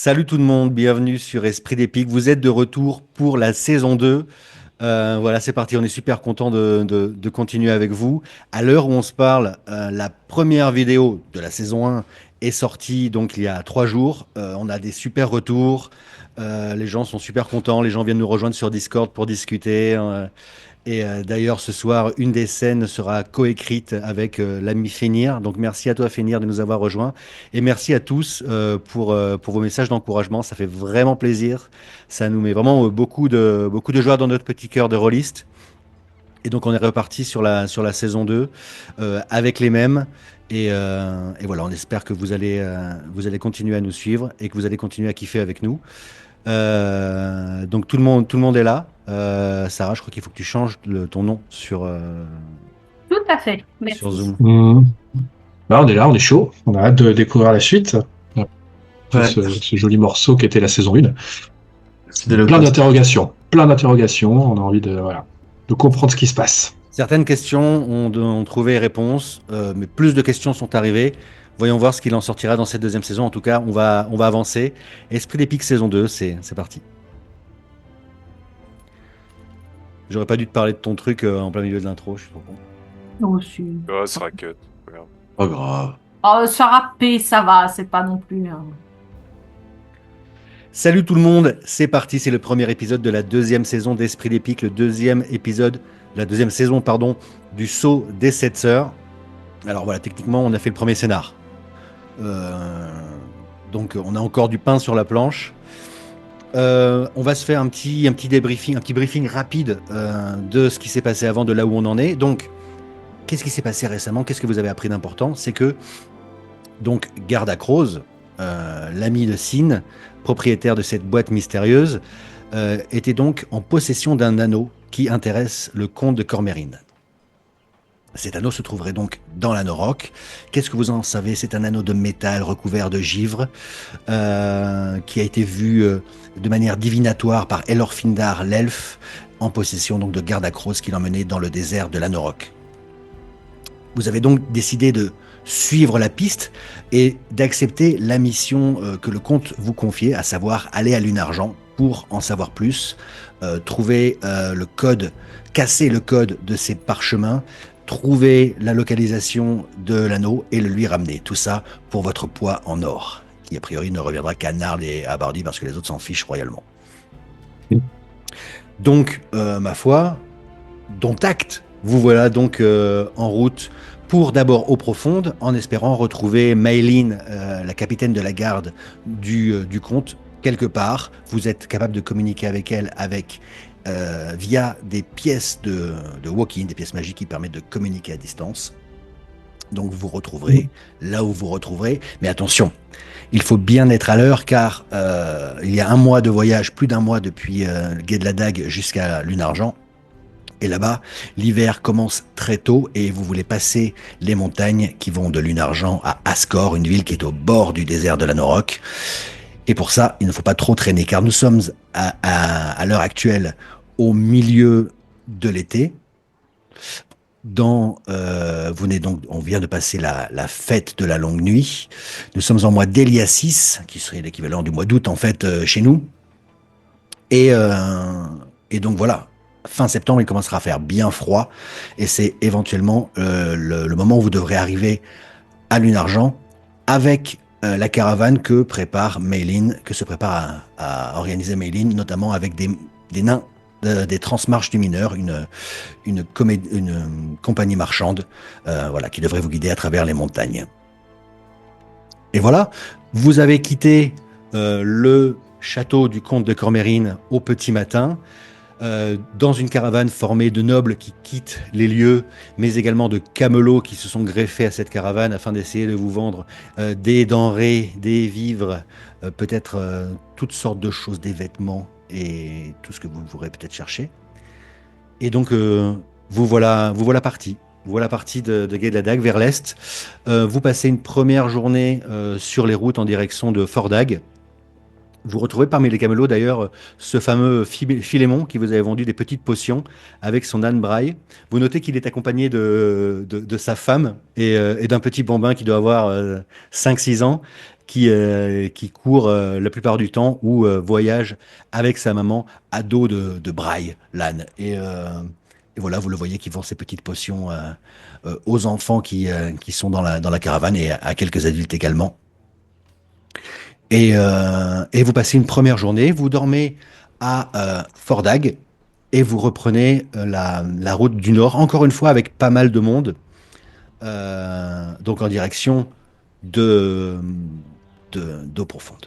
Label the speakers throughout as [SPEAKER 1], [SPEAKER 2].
[SPEAKER 1] Salut tout le monde, bienvenue sur Esprit d'Épique. Vous êtes de retour pour la saison 2. Voilà, c'est parti, on est super content de continuer avec vous. À l'heure où on se parle, la première vidéo de la saison 1 est sortie donc il y a 3 jours. On a des super retours. Les gens sont super contents. Les gens viennent nous rejoindre sur Discord pour discuter. D'ailleurs, ce soir, une des scènes sera coécrite avec l'ami Fénir. Donc, merci à toi, Fénir, de nous avoir rejoints. Et merci à tous pour vos messages d'encouragement. Ça fait vraiment plaisir. Ça nous met vraiment beaucoup de joie dans notre petit cœur de rôliste. Et donc, on est reparti sur la saison 2 avec les mêmes. Et voilà, on espère que vous allez continuer à nous suivre et que vous allez continuer à kiffer avec nous. Donc tout le monde est là. Sarah, je crois qu'il faut que tu changes ton nom
[SPEAKER 2] Tout à fait,
[SPEAKER 1] sur
[SPEAKER 2] merci.
[SPEAKER 1] Zoom.
[SPEAKER 3] Mmh. Là, on est là, on est chaud. On a hâte de découvrir la suite. Après
[SPEAKER 4] Ouais,
[SPEAKER 3] ce joli morceau qui était la saison 1.
[SPEAKER 4] fidèle au
[SPEAKER 3] Plein
[SPEAKER 4] poste.
[SPEAKER 3] d'interrogations. Plein d'interrogations. On a envie de comprendre ce qui se passe.
[SPEAKER 1] Certaines questions ont trouvé réponse, mais plus de questions sont arrivées. Voyons voir ce qu'il en sortira dans cette deuxième saison. En tout cas, on va avancer. Esprit d'épique saison 2, c'est parti. J'aurais pas dû te parler de ton truc en plein milieu de l'intro, je suis trop con.
[SPEAKER 2] Aussi.
[SPEAKER 5] Ouais, ça sera cut. Regarde.
[SPEAKER 3] Pas grave.
[SPEAKER 2] Oh, Sarah P, ça va, c'est pas non plus.
[SPEAKER 1] Salut tout le monde, c'est parti, c'est le premier épisode de la deuxième saison d'Esprit d'épique, le deuxième épisode, la deuxième saison, pardon, du Sceau des Sept Sœurs. Alors voilà, techniquement, on a fait le premier scénar. Donc on a encore du pain sur la planche. On va se faire un petit débriefing, un petit briefing rapide de ce qui s'est passé avant, de là où on en est. Donc, qu'est-ce qui s'est passé récemment? Qu'est-ce que vous avez appris d'important? C'est que, donc, Garda Croze, l'ami de Sin, propriétaire de cette boîte mystérieuse, était donc en possession d'un anneau qui intéresse le comte de Cormérine. Cet anneau se trouverait donc dans l'Anauroch. Qu'est-ce que vous en savez? C'est un anneau de métal recouvert de givre qui a été vu de manière divinatoire par Elorfindar l'elfe, en possession donc de Gardacros qui l'emmenait dans le désert de l'Anauroch. Vous avez donc décidé de suivre la piste et d'accepter la mission que le comte vous confiait, à savoir aller à Lunargent pour en savoir plus, trouver le code, casser le code de ces parchemins, trouver la localisation de l'anneau et le lui ramener. Tout ça pour votre poids en or, qui a priori ne reviendra qu'à Narl et à Bardi parce que les autres s'en fichent royalement. Donc, ma foi, dont acte, vous voilà donc en route pour d'abord eau profonde, en espérant retrouver Maylin, la capitaine de la garde du comte, quelque part. Vous êtes capable de communiquer avec elle via des pièces de walk-in, des pièces magiques qui permettent de communiquer à distance. Donc vous retrouverez là où vous retrouverez. Mais attention, il faut bien être à l'heure car il y a un mois de voyage, plus d'un mois depuis le Gué de la Dague jusqu'à Lunargent. Et là-bas, l'hiver commence très tôt et vous voulez passer les montagnes qui vont de Lunargent à Ascor, une ville qui est au bord du désert de l'Anauroch. Et pour ça, il ne faut pas trop traîner car nous sommes à l'heure actuelle au milieu de l'été. On vient de passer la fête de la longue nuit. Nous sommes en mois d'Eliassis, qui serait l'équivalent du mois d'août en fait chez nous. Et, euh, et donc voilà, fin septembre, il commencera à faire bien froid. Et c'est éventuellement le moment où vous devrez arriver à Lunargent avec la caravane que se prépare à organiser Maylin, notamment avec des nains, des transmarches du mineur, une compagnie marchande voilà, qui devrait vous guider à travers les montagnes. Et voilà, vous avez quitté le château du comte de Cormérine au petit matin, dans une caravane formée de nobles qui quittent les lieux, mais également de camelots qui se sont greffés à cette caravane afin d'essayer de vous vendre des denrées, des vivres, peut-être toutes sortes de choses, des vêtements et tout ce que vous pourrez peut-être chercher. Et donc, vous voilà parti. Vous voilà parti de Gué de la Dague vers l'est. Vous passez une première journée sur les routes en direction de Fordag. Vous retrouvez parmi les camelots d'ailleurs ce fameux Philémon qui vous avait vendu des petites potions avec son âne braille. Vous notez qu'il est accompagné de sa femme et d'un petit bambin qui doit avoir 5-6 ans. qui court la plupart du temps ou voyage avec sa maman à dos de Braille, l'âne. Et voilà, vous le voyez qui vend ses petites potions aux enfants qui sont dans la caravane et à quelques adultes également. Et vous passez une première journée, vous dormez à Fordag et vous reprenez la route du nord, encore une fois avec pas mal de monde, donc en direction de, d'eau profonde.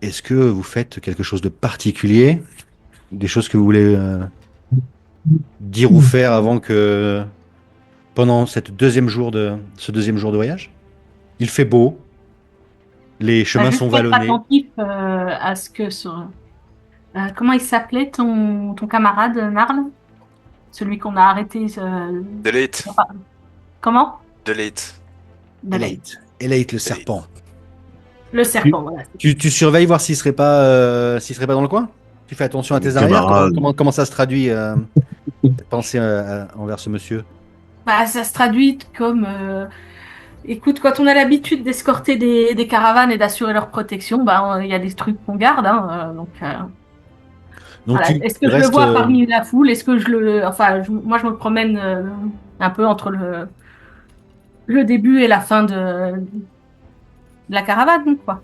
[SPEAKER 1] Est-ce que vous faites quelque chose de particulier, des choses que vous voulez dire ou faire avant que pendant ce deuxième jour de voyage? Il fait beau, les
[SPEAKER 2] Bah,
[SPEAKER 1] chemins
[SPEAKER 2] juste
[SPEAKER 1] sont
[SPEAKER 2] être
[SPEAKER 1] vallonnés.
[SPEAKER 2] attentif à ce que comment il s'appelait ton camarade Narl? Celui qu'on a arrêté.
[SPEAKER 4] Delete.
[SPEAKER 2] Comment?
[SPEAKER 4] Delete.
[SPEAKER 2] Delaï.
[SPEAKER 1] Elate le
[SPEAKER 4] Delete.
[SPEAKER 1] serpent.
[SPEAKER 2] Le serpent, voilà.
[SPEAKER 1] Tu surveilles voir s'il serait pas dans le coin? Tu fais attention à tes arrières?
[SPEAKER 5] Camarade.
[SPEAKER 1] Comment ça se traduit, cette pensée envers ce monsieur?
[SPEAKER 2] Bah, ça se traduit comme. Écoute, quand on a l'habitude d'escorter des caravanes et d'assurer leur protection, bah, il y a des trucs qu'on garde. Hein,
[SPEAKER 1] Donc
[SPEAKER 2] voilà.
[SPEAKER 1] tu
[SPEAKER 2] Est-ce que je le
[SPEAKER 1] restes.
[SPEAKER 2] vois parmi la foule? Est-ce que je le. Enfin, moi, je me promène un peu entre le début et la fin de la caravane, quoi.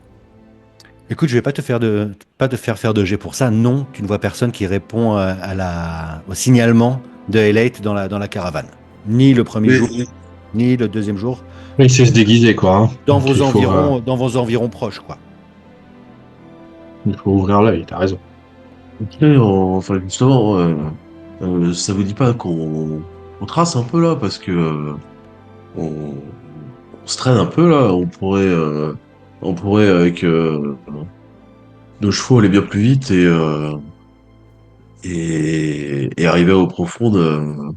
[SPEAKER 1] Écoute, je vais pas te faire de jet pour ça. Non, tu ne vois personne qui répond au signalement de Elate dans la caravane. Ni le premier
[SPEAKER 5] Mais
[SPEAKER 1] jour, ni le deuxième jour.
[SPEAKER 3] Il sait se déguiser, quoi. Hein. Donc,
[SPEAKER 1] Dans vos environs proches, quoi.
[SPEAKER 3] il faut ouvrir l'œil, t'as raison.
[SPEAKER 5] ok, enfin justement, ça vous dit pas qu'on trace un peu là parce que on, on se traîne un peu là. On pourrait avec nos chevaux aller bien plus vite et arriver aux profondes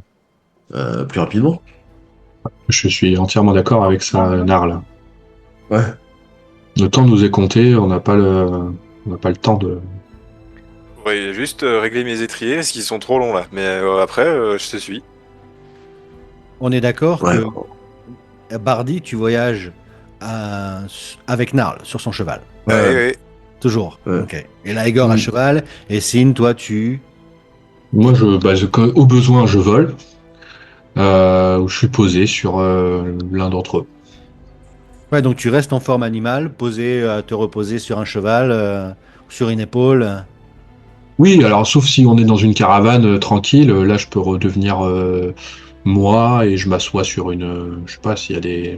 [SPEAKER 5] plus rapidement.
[SPEAKER 3] Je suis entièrement d'accord avec ça, Narl.
[SPEAKER 5] Ouais.
[SPEAKER 3] Le temps nous est compté, on n'a pas le temps de.
[SPEAKER 4] Je pourrais juste régler mes étriers parce qu'ils sont trop longs là. Mais après, je te suis.
[SPEAKER 1] On est d'accord
[SPEAKER 5] Ouais.
[SPEAKER 1] que Bardi, tu voyages avec Narl sur son cheval.
[SPEAKER 4] Ouais,
[SPEAKER 5] Ouais.
[SPEAKER 4] ouais.
[SPEAKER 1] Toujours.
[SPEAKER 5] Ouais.
[SPEAKER 1] Ok. Et là, Igor à cheval. Et Sin, toi, tu.
[SPEAKER 3] Moi, au besoin, je vole. Je suis posé sur l'un d'entre eux.
[SPEAKER 1] Ouais, donc tu restes en forme animale, posé, à te reposer sur un cheval, sur une épaule.
[SPEAKER 3] Oui, alors sauf si on est dans une caravane tranquille, là je peux redevenir moi et je m'assois sur une. Je sais pas s'il y a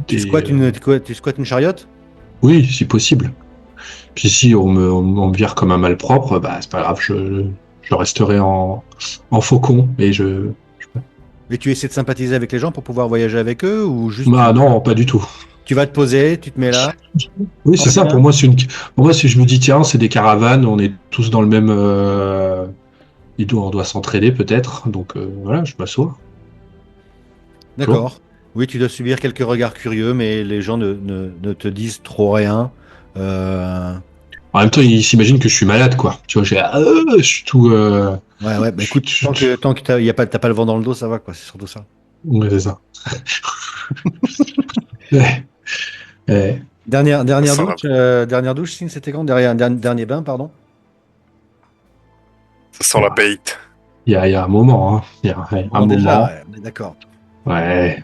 [SPEAKER 1] Tu squattes une chariote?
[SPEAKER 3] Oui, si possible. Puis si on me vire comme un malpropre, bah c'est pas grave, je resterai en faucon et je.
[SPEAKER 1] Et tu essaies de sympathiser avec les gens pour pouvoir voyager avec eux ou juste
[SPEAKER 3] Ah non, pas du tout.
[SPEAKER 1] tu vas te poser, tu te mets là.
[SPEAKER 3] Oui, c'est ça. Pour moi, si je me dis tiens, c'est des caravanes, on est tous dans le même. On doit s'entraider peut-être, donc voilà, je m'assois.
[SPEAKER 1] D'accord. Oui, tu dois subir quelques regards curieux, mais les gens ne te disent trop rien. Euh,
[SPEAKER 3] En même temps, ils s'imaginent que je suis malade, quoi. Tu vois, je suis tout.
[SPEAKER 1] Ouais, bah écoute, tant que t'as pas le vent dans le dos, ça va, quoi, c'est surtout ça.
[SPEAKER 3] Ouais, c'est ça. Ouais. Ouais.
[SPEAKER 1] Dernière
[SPEAKER 4] Ça
[SPEAKER 1] douche, Sin, c'était quand? Dernier bain, pardon.
[SPEAKER 4] Ça sent la bait.
[SPEAKER 3] Il y a un moment, hein. Il y a un
[SPEAKER 1] Bon, déjà,
[SPEAKER 3] moment.
[SPEAKER 1] ouais, on est d'accord.
[SPEAKER 3] Ouais.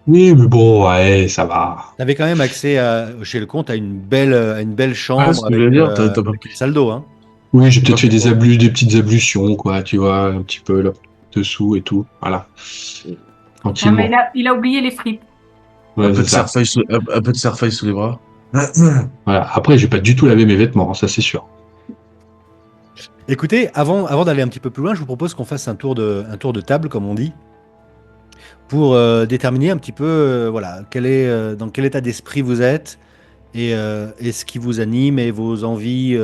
[SPEAKER 3] Oui, mais bon, ouais, ça va.
[SPEAKER 1] T'avais quand même accès chez le comte à une belle
[SPEAKER 5] Ouais,
[SPEAKER 1] chambre
[SPEAKER 5] ce que je veux dire, t'as pas
[SPEAKER 1] avec une salle d'eau, hein.
[SPEAKER 3] Oui, j'ai
[SPEAKER 5] T'as
[SPEAKER 3] peut-être
[SPEAKER 5] pas
[SPEAKER 3] fait
[SPEAKER 5] fait
[SPEAKER 3] des petites ablutions, quoi, tu vois, un petit peu là dessous et tout. Voilà.
[SPEAKER 2] Ah, mais
[SPEAKER 3] Tranquillement.
[SPEAKER 2] il a oublié les frites.
[SPEAKER 3] Ouais,
[SPEAKER 5] un peu
[SPEAKER 3] c'est
[SPEAKER 5] de
[SPEAKER 3] ça.
[SPEAKER 5] un peu de cerfeuil sous les bras.
[SPEAKER 3] Voilà. Après, j'ai pas du tout lavé mes vêtements, ça c'est sûr.
[SPEAKER 1] Écoutez, avant d'aller un petit peu plus loin, je vous propose qu'on fasse un tour de table, comme on dit, pour déterminer un petit peu, voilà, dans quel état d'esprit vous êtes et ce qui vous anime et vos envies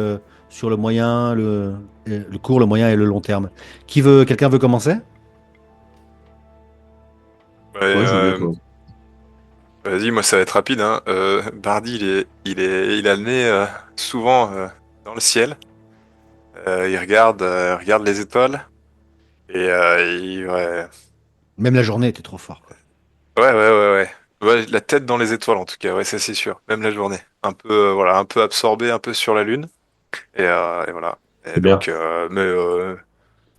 [SPEAKER 1] sur le moyen, le court, le moyen et le long terme. Quelqu'un veut commencer?
[SPEAKER 4] Ouais,
[SPEAKER 5] Ouais, je veux bien quoi.
[SPEAKER 4] vas-y, moi ça va être rapide. Hein. Bardi, il a le nez souvent dans le ciel. Il regarde les étoiles. Et ouais.
[SPEAKER 1] Même la journée était trop fort, quoi.
[SPEAKER 4] Ouais, ouais, ouais, ouais. Ouais, la tête dans les étoiles en tout cas, ouais, ça c'est sûr. Même la journée. Un peu, voilà, un peu absorbé, un peu sur la lune. Et voilà. Et
[SPEAKER 3] C'est bien.
[SPEAKER 4] donc,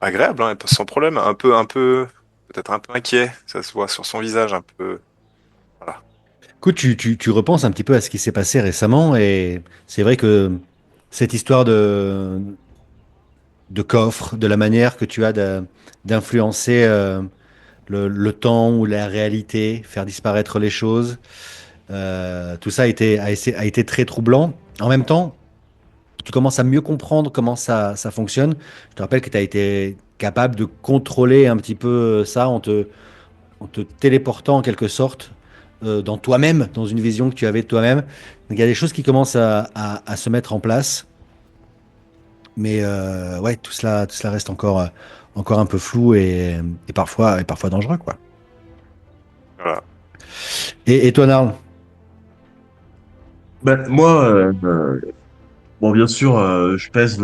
[SPEAKER 4] agréable, hein, sans problème. Peut-être un peu inquiet. Ça se voit sur son visage, un peu. Voilà.
[SPEAKER 1] Écoute, tu repenses un petit peu à ce qui s'est passé récemment et c'est vrai que cette histoire de coffre, de la manière que tu as d'influencer le temps ou la réalité, faire disparaître les choses, tout ça a été très troublant. En même temps, tu commences à mieux comprendre comment ça fonctionne. Je te rappelle que tu as été capable de contrôler un petit peu ça en te téléportant en quelque sorte dans toi-même, dans une vision que tu avais de toi-même. Donc il y a des choses qui commencent à se mettre en place. Mais ouais, tout cela reste encore un peu flou et parfois dangereux, quoi.
[SPEAKER 4] Voilà.
[SPEAKER 1] Et toi, Narl?
[SPEAKER 5] Ben, moi, bon, bien sûr, je pèse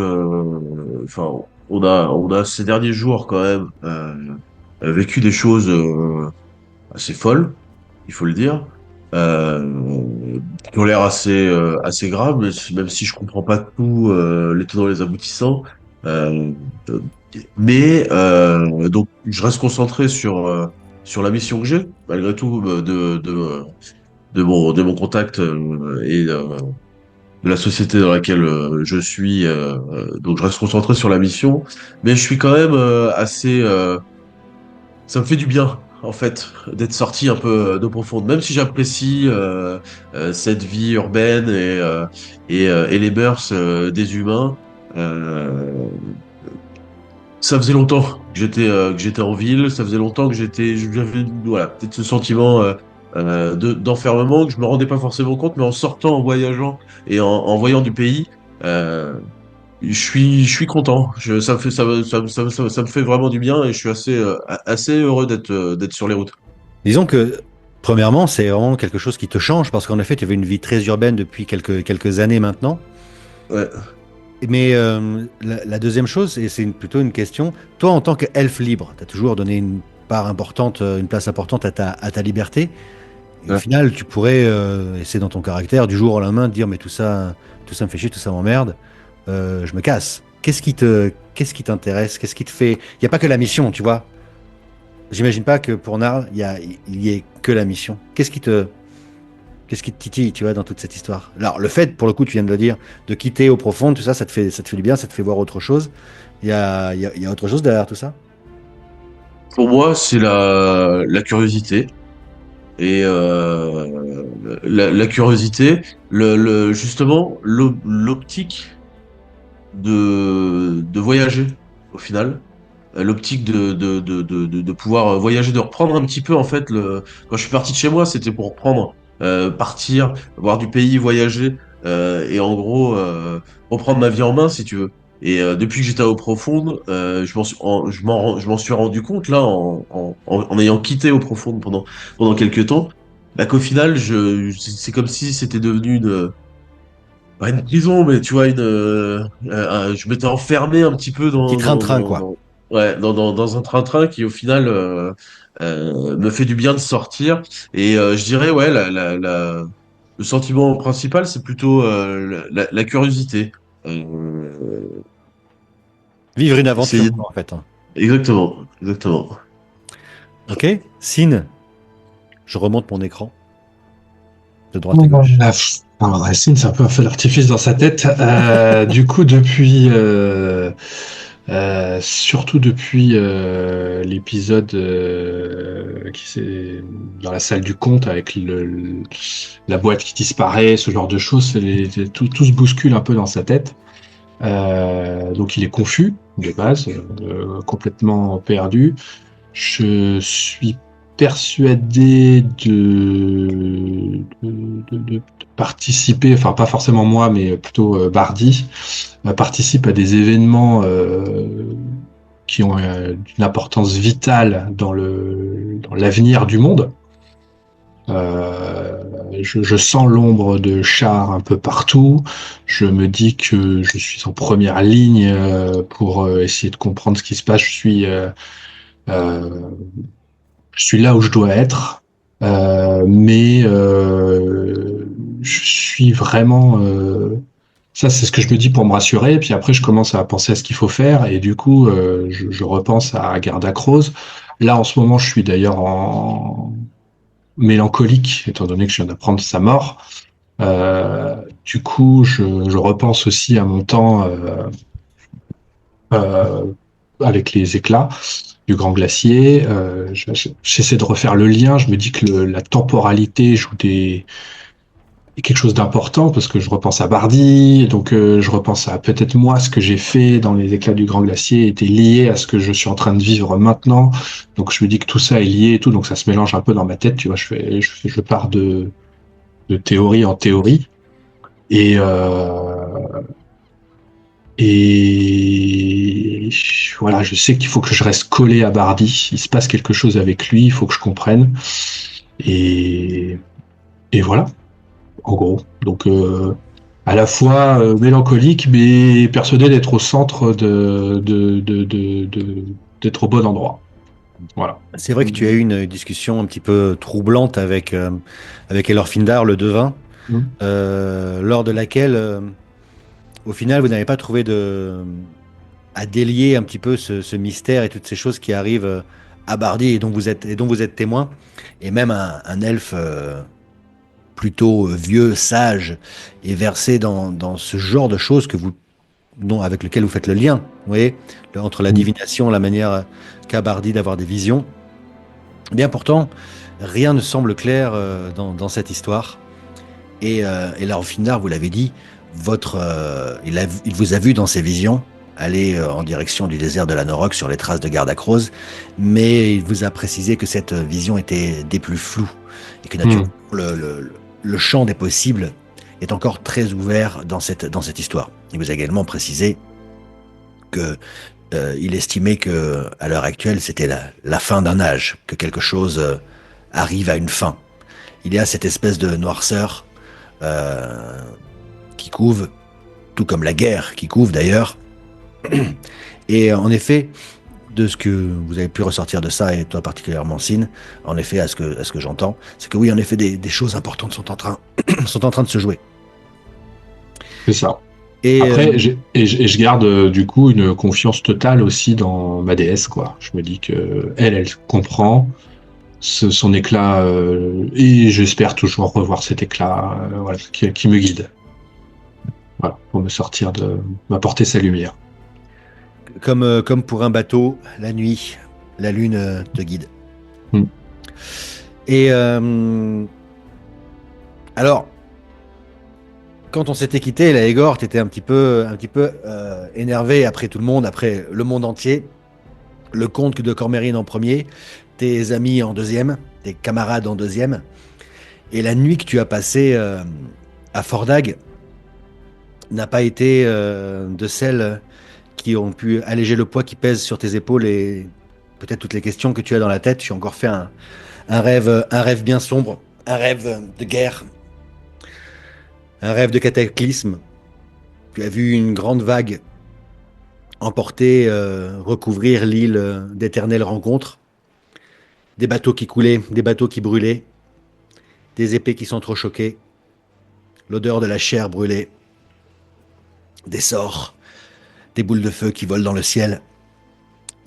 [SPEAKER 5] enfin, on a ces derniers jours quand même vécu des choses assez folles, il faut le dire, qui ont l'air assez graves, même si je comprends pas tout les tenants et les aboutissants. Euh, donc, je reste concentré sur la mission que j'ai, malgré tout, de mon contact et de la société dans laquelle je suis. Donc, je reste concentré sur la mission, mais je suis quand même assez. Ça me fait du bien, en fait, d'être sorti un peu d'eau profonde, même si j'apprécie cette vie urbaine et les mœurs des humains. Euh, Ça faisait longtemps que j'étais en ville, ça faisait longtemps que j'avais voilà peut-être ce sentiment d'enfermement que je me rendais pas forcément compte, mais en sortant, en voyageant et en voyant du pays, euh, je suis content. Ça me fait vraiment du bien et je suis assez heureux d'être sur les routes.
[SPEAKER 1] Disons que, premièrement, c'est vraiment quelque chose qui te change parce qu'en effet, tu avais une vie très urbaine depuis quelques années maintenant.
[SPEAKER 5] Ouais.
[SPEAKER 1] Mais la deuxième chose, et c'est plutôt une question, toi, en tant qu'elfe libre, tu as toujours donné une part importante, une place importante à ta liberté. Et au
[SPEAKER 5] Ouais.
[SPEAKER 1] final, tu pourrais, et c'est dans ton caractère, du jour au lendemain, te dire, mais tout ça me fait chier, tout ça m'emmerde, je me casse. Qu'est-ce qui t'intéresse? Qu'est-ce qui te fait? Il n'y a pas que la mission, tu vois. J'imagine pas que pour Narl, il y ait que la mission. Qu'est-ce qui te titille, tu vois, dans toute cette histoire? Alors, le fait, pour le coup, tu viens de le dire, de quitter au profond, tout ça, ça te fait du bien, ça te fait voir autre chose. Il y a autre chose derrière tout ça?
[SPEAKER 5] Pour moi, c'est la curiosité et la curiosité, justement l'optique de voyager au final. L'optique de pouvoir voyager, de reprendre un petit peu en fait quand je suis parti de chez moi, c'était pour reprendre, partir, voir du pays, voyager et en gros reprendre ma vie en main si tu veux. Et depuis que j'étais à Eau Profonde, je m'en suis rendu compte là en ayant quitté Eau Profonde pendant quelques temps, bah, qu'au final c'est comme si c'était devenu pas une prison, mais tu vois, je m'étais enfermé un petit peu
[SPEAKER 1] Petit train-train, quoi.
[SPEAKER 5] ouais, dans un train-train qui, au final, me fait du bien de sortir. Et je dirais, ouais, le sentiment principal, c'est plutôt la curiosité. Euh,
[SPEAKER 1] Vivre une aventure,
[SPEAKER 5] essayer
[SPEAKER 1] quoi, en fait, hein.
[SPEAKER 5] Exactement, exactement.
[SPEAKER 1] Ok? Sin, je remonte mon écran de droite à
[SPEAKER 3] Oh,
[SPEAKER 1] gauche.
[SPEAKER 3] alors, Racine, c'est un peu un feu d'artifice dans sa tête. Du coup, surtout depuis l'épisode qui c'est dans la salle du comte avec la boîte qui disparaît, ce genre de choses, tout se bouscule un peu dans sa tête. Donc il est confus de base, complètement perdu. Je suis persuadé de participer, enfin pas forcément moi, mais plutôt Bardi, participe à des événements qui ont une importance vitale dans l'avenir du monde. Je sens l'ombre de Char un peu partout. Je me dis que je suis en première ligne pour essayer de comprendre ce qui se passe. Euh, je suis là où je dois être. Mais je suis vraiment... ça, c'est ce que je me dis pour me rassurer. Puis après, je commence à penser à ce qu'il faut faire. Et du coup, je repense à Garda Croze. Là, en ce moment, je suis d'ailleurs en mélancolique, étant donné que je viens d'apprendre sa mort. Du coup, je repense aussi à mon temps euh, avec les éclats du Grand Glacier. J'essaie de refaire le lien. Je me dis que la temporalité joue quelque chose d'important parce que je repense à Bardi, donc je repense à peut-être moi ce que j'ai fait dans les éclats du Grand Glacier était lié à ce que je suis en train de vivre maintenant. Donc je me dis que tout ça est lié et tout, donc ça se mélange un peu dans ma tête. Tu vois, je pars de théorie en théorie et et voilà, je sais qu'il faut que je reste collé à Bardi. Il se passe quelque chose avec lui, il faut que je comprenne. Et, et voilà, en gros. Donc, à la fois mélancolique, mais persuadé d'être au centre d'être au bon endroit. Voilà.
[SPEAKER 1] C'est vrai que tu as eu une discussion un petit peu troublante avec Elorfindar, le devin,
[SPEAKER 3] Mm.
[SPEAKER 1] lors de laquelle, au final, vous n'avez pas trouvé à délier un petit peu ce mystère et toutes ces choses qui arrivent à Bardi et dont vous êtes témoin. Et même un elfe plutôt vieux, sage et versé dans ce genre de choses avec lequel vous faites le lien, vous voyez, entre la
[SPEAKER 3] Mm.
[SPEAKER 1] divination, la manière qu'a Bardi d'avoir des visions. Bien pourtant, rien ne semble clair dans cette histoire. Et là, au final, vous l'avez dit, il vous a vu dans ses visions aller en direction du désert de la Norok sur les traces de Gardacrose, mais il vous a précisé que cette vision était des plus floues et que naturellement
[SPEAKER 3] Mm.
[SPEAKER 1] le champ des possibles est encore très ouvert dans cette histoire. Il vous a également précisé que il estimait que à l'heure actuelle c'était la fin d'un âge, que quelque chose arrive à une fin. Il y a cette espèce de noirceur euh, qui couve, tout comme la guerre qui couve d'ailleurs. Et en effet, de ce que vous avez pu ressortir de ça, et toi particulièrement, Sin, en effet, à ce que j'entends, c'est que oui, en effet, des choses importantes sont en train de se jouer.
[SPEAKER 3] C'est ça.
[SPEAKER 1] Et
[SPEAKER 3] Après, je garde du coup une confiance totale aussi dans ma déesse, quoi. Je me dis que elle comprend son éclat et j'espère toujours revoir cet éclat voilà, qui me guide. Voilà, pour me sortir m'apporter sa lumière.
[SPEAKER 1] comme pour un bateau, la nuit, la lune te guide.
[SPEAKER 3] Mm.
[SPEAKER 1] Et alors, quand on s'était quitté, la Egor, t'étais un petit peu énervé après tout le monde, après le monde entier. Le comte de Cormérine en premier, tes amis en deuxième, tes camarades en deuxième. Et la nuit que tu as passée à Fordag n'a pas été de celles qui ont pu alléger le poids qui pèse sur tes épaules et peut-être toutes les questions que tu as dans la tête. Tu as encore fait un rêve bien sombre, un rêve de guerre, un rêve de cataclysme. Tu as vu une grande vague emporter, recouvrir l'île d'éternelles rencontres. Des bateaux qui coulaient, des bateaux qui brûlaient, des épées qui s'entrechoquaient, l'odeur de la chair brûlée, des sorts, des boules de feu qui volent dans le ciel,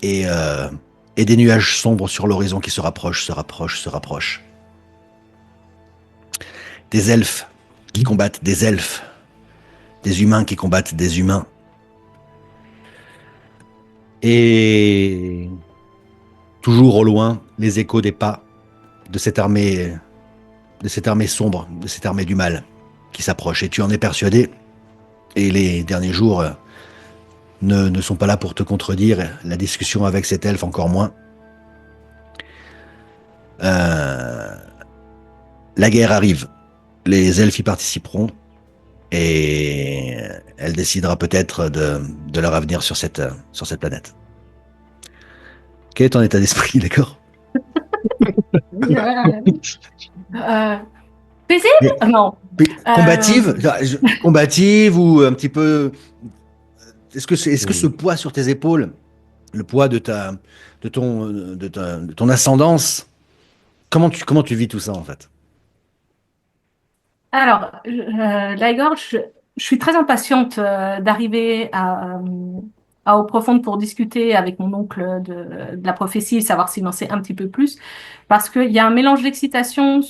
[SPEAKER 1] et, euh, et des nuages sombres sur l'horizon qui se rapprochent, se rapprochent, se rapprochent. Des elfes qui combattent des elfes, des humains qui combattent des humains. Et toujours au loin, les échos des pas de cette armée sombre, de cette armée du mal qui s'approche. Et tu en es persuadé. Et les derniers jours ne sont pas là pour te contredire. La discussion avec cet elfe encore moins. Euh, la guerre arrive. Les elfes y participeront. Et elle décidera peut-être de leur avenir sur cette planète. Quel est ton état d'esprit, d'accord?
[SPEAKER 2] Euh, paisible? Non.
[SPEAKER 1] Combative, combative ou un petit peu. Est-ce que ce poids sur tes épaules, le poids de ton ascendance, comment tu vis tout ça en fait?
[SPEAKER 2] Alors, Laigor, je suis très impatiente d'arriver à Eau Profonde pour discuter avec mon oncle de la prophétie, savoir s'il en sait un petit peu plus, parce qu'il y a un mélange d'excitation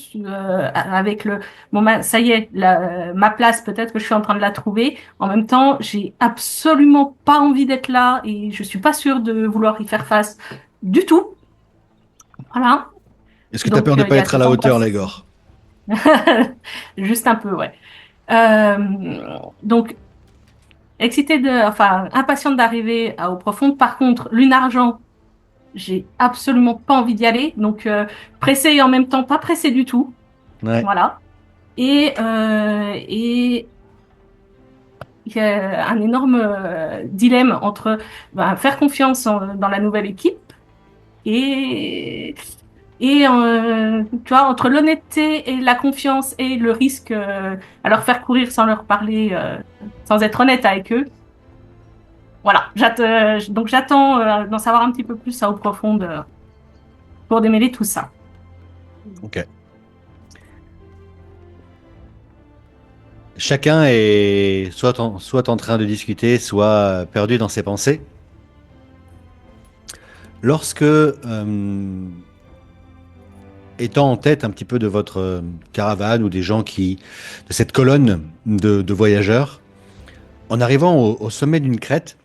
[SPEAKER 2] avec bon, ça y est, ma place, peut-être que je suis en train de la trouver. En même temps, j'ai absolument pas envie d'être là et je suis pas sûre de vouloir y faire face du tout. Voilà.
[SPEAKER 1] Est-ce que tu as peur
[SPEAKER 2] Donc,
[SPEAKER 1] de
[SPEAKER 2] il
[SPEAKER 1] pas
[SPEAKER 2] y a
[SPEAKER 1] être à
[SPEAKER 2] cette
[SPEAKER 1] la hauteur,
[SPEAKER 2] angoisse.
[SPEAKER 1] Légor?
[SPEAKER 2] Juste un peu, ouais. Donc, enfin, impatiente d'arriver à Eau Profonde. Par contre, Lune Argent, j'ai absolument pas envie d'y aller. Donc, pressée et en même temps pas pressée du tout.
[SPEAKER 1] Ouais.
[SPEAKER 2] Voilà. Et il y a un énorme dilemme entre faire confiance dans la nouvelle équipe et tu vois, entre l'honnêteté et la confiance et le risque à leur faire courir sans leur parler, sans être honnête avec eux. Voilà, donc j'attends d'en savoir un petit peu plus à Eau Profonde pour démêler tout ça.
[SPEAKER 1] Ok. Chacun est soit en train de discuter, soit perdu dans ses pensées. Lorsque, étant en tête un petit peu de votre caravane ou des gens de cette colonne de voyageurs, en arrivant au sommet d'une crête,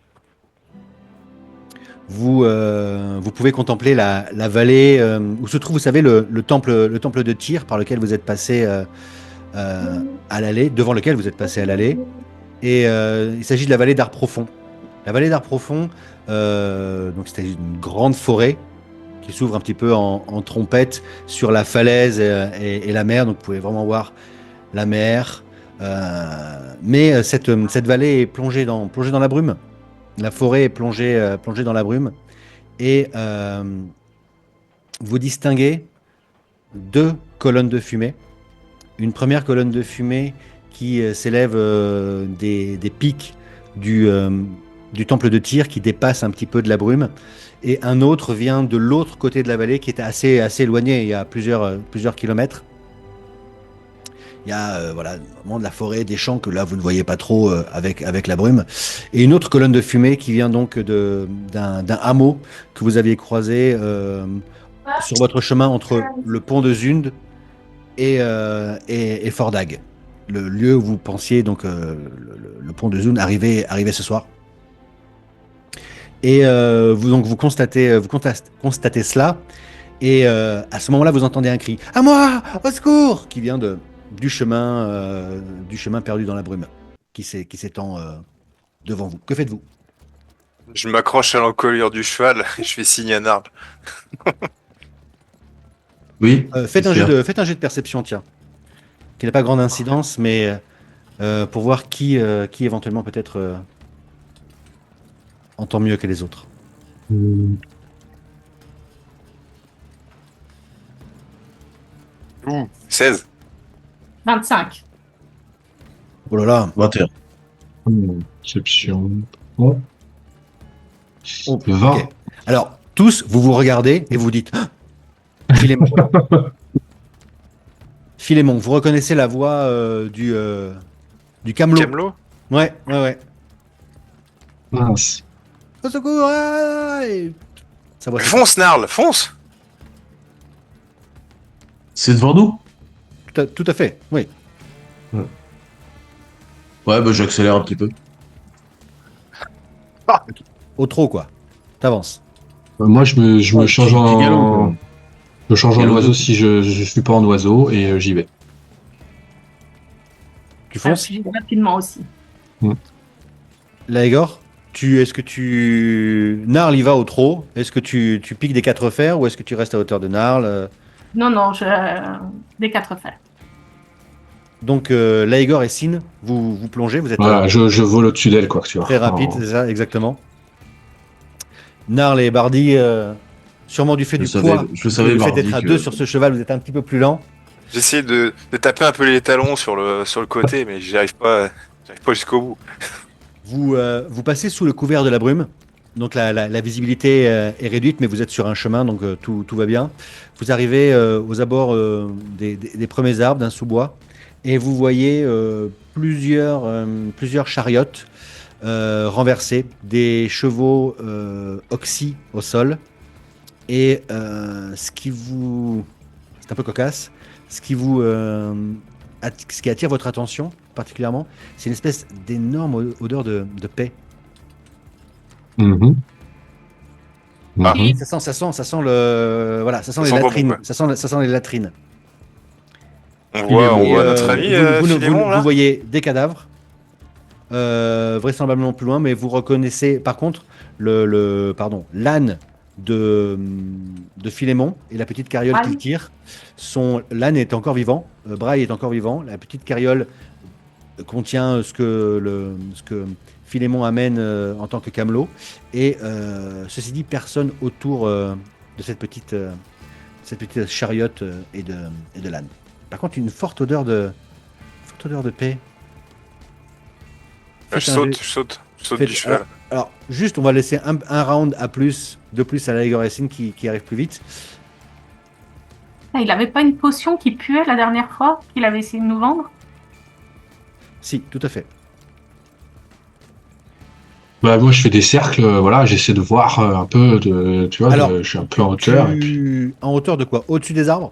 [SPEAKER 1] vous pouvez contempler la vallée où se trouve, vous savez, le temple de Tyr par lequel vous êtes passé à l'allée, devant lequel vous êtes passé à l'allée. Et il s'agit de la vallée d'Art Profond. La vallée d'Art Profond, donc c'était une grande forêt qui s'ouvre un petit peu en trompette sur la falaise et la mer. Donc vous pouvez vraiment voir la mer. Mais cette vallée est plongée dans la brume. La forêt est plongée dans la brume. Et vous distinguez deux colonnes de fumée. Une première colonne de fumée qui s'élève des pics du temple de Tyr qui dépasse un petit peu de la brume. Et un autre vient de l'autre côté de la vallée qui est assez éloigné, il y a plusieurs kilomètres. Il y a voilà, vraiment de la forêt, des champs que là vous ne voyez pas trop avec la brume. Et une autre colonne de fumée qui vient donc d'un hameau que vous aviez croisé sur votre chemin entre le pont de Zund et Fordag. Le lieu où vous pensiez, donc le pont de Zund, arriver ce soir. Et vous constatez cela. Et à ce moment-là, vous entendez un cri à moi, au secours, qui vient du chemin perdu dans la brume, qui s'étend devant vous. Que faites-vous?
[SPEAKER 4] Je m'accroche à l'encolure du cheval et je fais signe à Narl.
[SPEAKER 5] Oui,
[SPEAKER 1] Faites un jet de perception, tiens, qui n'a pas grande incidence, mais pour voir qui éventuellement peut-être entend mieux que les autres.
[SPEAKER 4] 16.
[SPEAKER 2] 25.
[SPEAKER 1] Oh là là.
[SPEAKER 5] 21.
[SPEAKER 3] Perception. Bon.
[SPEAKER 1] Oh,
[SPEAKER 3] 20.
[SPEAKER 1] ok. Alors, tous, vous vous regardez et vous dites ah, Philémon. Philémon, vous reconnaissez la voix du camelot.
[SPEAKER 4] Camelot?
[SPEAKER 1] Ouais.
[SPEAKER 3] Mince.
[SPEAKER 1] Au secours ah et... Ça voit
[SPEAKER 4] Fonce, Narl, fonce!
[SPEAKER 5] C'est devant nous?
[SPEAKER 1] tout à fait, oui.
[SPEAKER 5] Ouais, bah j'accélère un petit peu.
[SPEAKER 1] Au trot, quoi. T'avances.
[SPEAKER 3] Moi, je me change
[SPEAKER 5] petit galop, quoi.
[SPEAKER 3] je change en
[SPEAKER 5] Galop
[SPEAKER 3] oiseau
[SPEAKER 5] de-
[SPEAKER 3] si je suis pas en oiseau et j'y vais.
[SPEAKER 1] Tu fonces.
[SPEAKER 2] J'y vais rapidement aussi.
[SPEAKER 1] Laegor, est-ce que tu... Narl, il va au trot. Est-ce que tu piques des quatre fers ou est-ce que tu restes à hauteur de Narl?
[SPEAKER 2] Non, des quatre fers.
[SPEAKER 1] Donc, Laegor et Sin, vous plongez, vous êtes
[SPEAKER 3] Voilà, je vole au-dessus d'elle, quoi, tu vois.
[SPEAKER 1] très rapide, c'est ça, exactement. Narl et Bardi, sûrement du fait
[SPEAKER 5] Je
[SPEAKER 1] du
[SPEAKER 5] savais-
[SPEAKER 1] poids,
[SPEAKER 5] je savais,
[SPEAKER 1] du fait
[SPEAKER 5] Bardi,
[SPEAKER 1] d'être à
[SPEAKER 5] que-
[SPEAKER 1] deux sur ce cheval, vous êtes un petit peu plus lent.
[SPEAKER 4] J'essaie de taper un peu les talons sur le côté, mais j'arrive pas jusqu'au bout.
[SPEAKER 1] Vous passez sous le couvert de la brume. Donc la visibilité est réduite, mais vous êtes sur un chemin, donc tout va bien. Vous arrivez aux abords des premiers arbres d'un sous-bois et vous voyez plusieurs chariotes renversés, des chevaux oxy au sol. Et c'est un peu cocasse, ce qui attire votre attention particulièrement, c'est une espèce d'énorme odeur de paix.
[SPEAKER 3] Mhm.
[SPEAKER 4] Ah.
[SPEAKER 3] Mhm.
[SPEAKER 1] Ça sent voilà, ça sent
[SPEAKER 4] Ça
[SPEAKER 1] les
[SPEAKER 4] sent pas bon,
[SPEAKER 1] latrines,
[SPEAKER 4] quoi.
[SPEAKER 1] ça sent les latrines.
[SPEAKER 4] On
[SPEAKER 3] Filémon.
[SPEAKER 4] voit
[SPEAKER 1] Et,
[SPEAKER 4] notre ami
[SPEAKER 1] vous
[SPEAKER 4] Philémon, là.
[SPEAKER 1] voyez des cadavres, vraisemblablement plus loin, mais vous reconnaissez par contre l'âne de Philémon et la petite carriole qu'il
[SPEAKER 2] Braille.
[SPEAKER 1] tire. L'âne est encore vivant, Braille est encore vivant, la petite carriole contient ce que Philémon amène en tant que camelot. Et ceci dit, personne autour de cette petite chariote et de l'âne. Par contre, une forte odeur de paix.
[SPEAKER 4] Je
[SPEAKER 1] Faites un
[SPEAKER 4] saute,
[SPEAKER 1] jet-
[SPEAKER 4] je saute, je saute
[SPEAKER 1] faites-
[SPEAKER 4] du cheval.
[SPEAKER 1] alors, juste, on va laisser un round de plus à la Racine qui arrive plus vite.
[SPEAKER 2] Ah, il avait pas une potion qui puait la dernière fois qu'il avait essayé de nous vendre?
[SPEAKER 1] Si, tout à fait.
[SPEAKER 3] Bah, moi, je fais des cercles, voilà, j'essaie de voir un peu, tu vois,
[SPEAKER 1] Alors,
[SPEAKER 3] je suis un peu en hauteur. Et puis...
[SPEAKER 1] En hauteur de quoi? Au-dessus des arbres?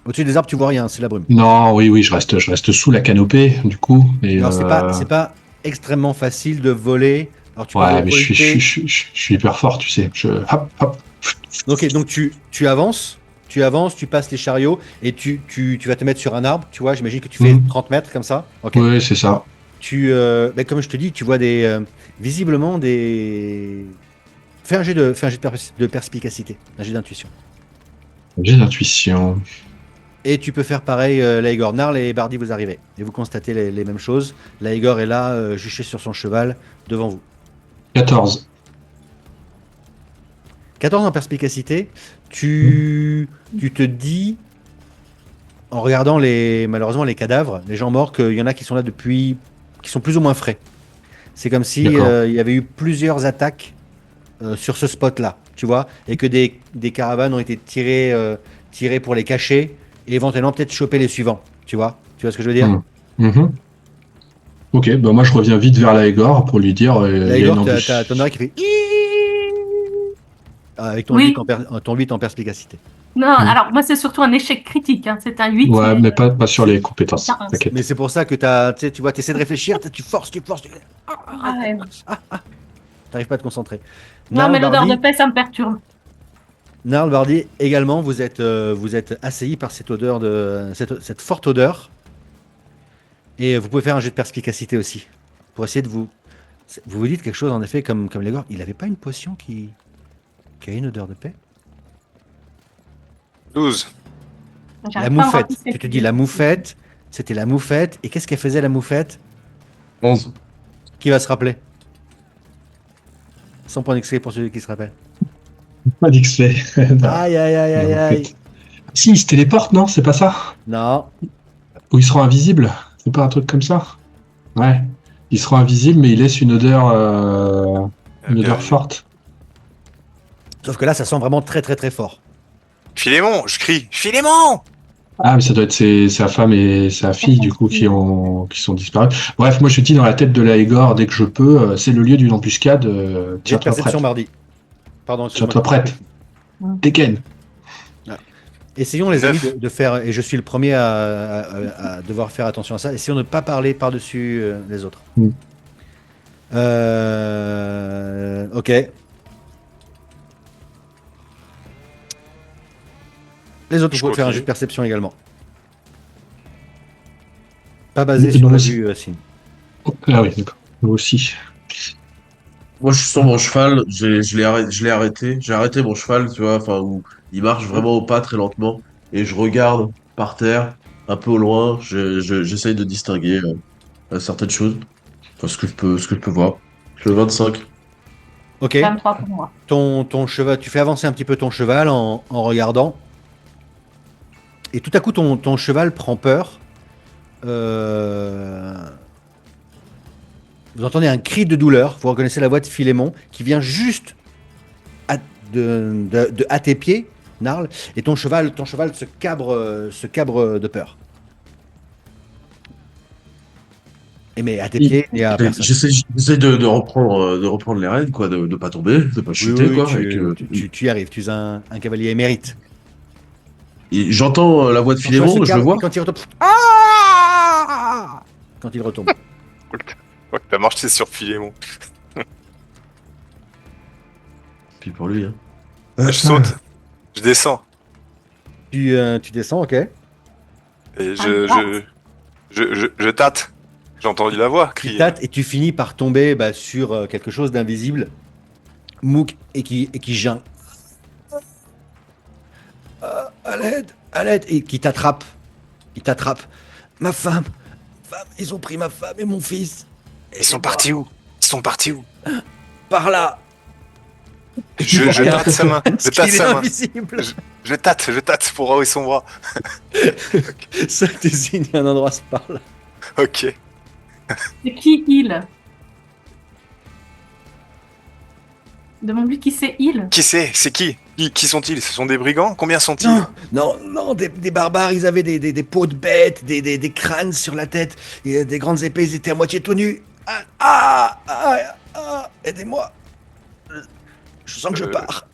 [SPEAKER 1] Au-dessus des arbres, tu vois rien, c'est la brume.
[SPEAKER 3] Non, oui, je reste sous la canopée, du coup. Et,
[SPEAKER 1] Alors, c'est pas extrêmement facile de voler. Alors, tu peux
[SPEAKER 3] ouais, mais
[SPEAKER 1] voler.
[SPEAKER 3] je suis hyper fort, tu sais. Hop, hop.
[SPEAKER 1] Ok, donc tu avances, tu passes les chariots et tu vas te mettre sur un arbre, tu vois, j'imagine que tu fais 30 mètres comme ça. Ok.
[SPEAKER 3] Oui, c'est ça.
[SPEAKER 1] Comme je te dis, tu vois visiblement des. Fais un jet de perspicacité, un jet d'intuition.
[SPEAKER 3] J'ai l'intuition.
[SPEAKER 1] Et tu peux faire pareil, Laegor. Narl et Bardi, vous arrivez. Et vous constatez les mêmes choses. Laegor est là, juché sur son cheval, devant vous.
[SPEAKER 3] 14.
[SPEAKER 1] 14 en perspicacité. Tu te dis, en regardant malheureusement les cadavres, les gens morts, qu'il y en a qui sont là depuis, qui sont plus ou moins frais. C'est comme si
[SPEAKER 3] D'accord.
[SPEAKER 1] il y avait eu plusieurs attaques sur ce spot-là, tu vois, et que des caravanes ont été tirées pour les cacher et éventuellement peut-être choper les suivants, tu vois ce que je veux dire?
[SPEAKER 3] Mhm. Ok, bah moi je reviens vite vers Laegor pour lui dire il y a une
[SPEAKER 1] Laegor,
[SPEAKER 3] embûche.
[SPEAKER 1] t'as ton oreille qui fait avec ton
[SPEAKER 2] Oui.
[SPEAKER 1] 8 en perspicacité.
[SPEAKER 2] Non, alors moi c'est surtout un échec critique, hein. C'est un 8.
[SPEAKER 3] Ouais, mais pas sur les compétences,
[SPEAKER 2] Ah,
[SPEAKER 3] t'inquiète.
[SPEAKER 1] Mais c'est pour ça que tu vois, essaies de réfléchir, tu forces.
[SPEAKER 2] Ouais.
[SPEAKER 1] T'arrives pas à te concentrer.
[SPEAKER 2] Non, mais l'odeur de
[SPEAKER 1] Bardi,
[SPEAKER 2] paix, ça me perturbe.
[SPEAKER 1] Narl, Bardi, également, vous êtes assaillis par cette odeur cette forte odeur. Et vous pouvez faire un jet de perspicacité aussi. Pour essayer de vous. Vous vous dites quelque chose, en effet, comme Laegor. Il n'avait pas une potion qui a une odeur de paix?
[SPEAKER 4] 12.
[SPEAKER 1] La
[SPEAKER 2] J'arrive pas à
[SPEAKER 1] moufette.
[SPEAKER 2] ratisser.
[SPEAKER 1] Tu te dis la moufette. C'était la moufette. Et qu'est-ce qu'elle faisait, la moufette?
[SPEAKER 5] 11.
[SPEAKER 1] Qui va se rappeler? 100 points d'XP pour celui qui se rappelle.
[SPEAKER 3] Pas d'XP.
[SPEAKER 1] Aïe, aïe, aïe, aïe, aïe.
[SPEAKER 3] Si, il se téléporte, non? C'est pas ça?
[SPEAKER 1] Non.
[SPEAKER 3] Ou il sera invisible? C'est pas un truc comme ça? Ouais. Il sera invisible, mais il laisse une odeur forte.
[SPEAKER 1] Sauf que là, ça sent vraiment très, très, très fort.
[SPEAKER 4] Philémon, je crie. Philémon!
[SPEAKER 3] Ah, mais ça doit être sa femme et sa fille, du coup, qui sont disparus. Bref, moi je dis dans la tête de Laegor, dès que je peux, c'est le lieu d'une embuscade,
[SPEAKER 1] Jet de
[SPEAKER 3] tiens-toi
[SPEAKER 1] perception,
[SPEAKER 3] prête.
[SPEAKER 1] Mardi. Pardon,
[SPEAKER 3] Tiens-toi prête. Tekken.
[SPEAKER 1] Essayons, les amis,
[SPEAKER 4] 9.
[SPEAKER 1] de faire, et je suis le premier à devoir faire attention à ça, essayons de ne pas parler par-dessus les autres.
[SPEAKER 3] Mm.
[SPEAKER 1] Ok. Les autres,
[SPEAKER 4] Je
[SPEAKER 1] vous pouvez faire un
[SPEAKER 4] continue.
[SPEAKER 1] jeu de perception également. Pas basé sur
[SPEAKER 3] Moi
[SPEAKER 1] la
[SPEAKER 3] aussi.
[SPEAKER 1] vue, Signe.
[SPEAKER 3] Ah oui, d'accord. Moi aussi.
[SPEAKER 5] Moi, je suis sur mon cheval, je l'ai arrêté. J'ai arrêté mon cheval, tu vois, enfin, où il marche vraiment au pas très lentement. Et je regarde par terre, un peu au loin. J'essaye de distinguer certaines choses. Enfin, ce que je peux voir. Je fais 25.
[SPEAKER 1] Ok.
[SPEAKER 2] 23 pour moi.
[SPEAKER 1] Ton cheval, tu fais avancer un petit peu ton cheval en regardant. Et tout à coup, ton cheval prend peur. Vous entendez un cri de douleur. Vous reconnaissez la voix de Philémon qui vient juste à tes pieds, Narl, et ton cheval se cabre de peur. Et mais à tes pieds, il n'y a personne.
[SPEAKER 5] J'essaie de reprendre les rênes, quoi, de pas tomber, de pas chuter, quoi.
[SPEAKER 1] Tu y arrives. Tu es un cavalier émérite.
[SPEAKER 5] Et j'entends la voix de
[SPEAKER 1] Ton cheval
[SPEAKER 5] Philémon,
[SPEAKER 1] se
[SPEAKER 5] je le
[SPEAKER 1] cabre,
[SPEAKER 5] vois.
[SPEAKER 1] et quand il retombe, ah quand il retombe.
[SPEAKER 4] Ouais, t'as marché sur Philémon.
[SPEAKER 5] Puis pour lui, hein.
[SPEAKER 4] Je saute, je descends
[SPEAKER 1] Tu descends, ok.
[SPEAKER 4] et je tâte. J'ai entendu la voix
[SPEAKER 1] Tu
[SPEAKER 4] crier.
[SPEAKER 1] tâtes et tu finis par tomber sur quelque chose d'invisible, Mouk, et qui geint. À l'aide, et qui t'attrape. Il t'attrape. Ma femme, ils ont pris ma femme et mon fils.
[SPEAKER 4] Ils sont partis où? Ils sont partis où?
[SPEAKER 1] Par là.
[SPEAKER 4] Je tâte sa main. Je tâte
[SPEAKER 1] Il est
[SPEAKER 4] sa main.
[SPEAKER 1] invisible.
[SPEAKER 4] Je tâte pour voir où est son bras.
[SPEAKER 1] Ça désigne un endroit par là.
[SPEAKER 4] Ok.
[SPEAKER 2] C'est qui il? Demande-lui qui c'est il.
[SPEAKER 4] Qui c'est? C'est qui? Qui sont-ils? Ce sont des brigands? Combien sont-ils?
[SPEAKER 1] Non, des barbares, ils avaient des peaux de bêtes, des crânes sur la tête, et des grandes épées, ils étaient à moitié tout nus. Aidez-moi. Je sens que je pars.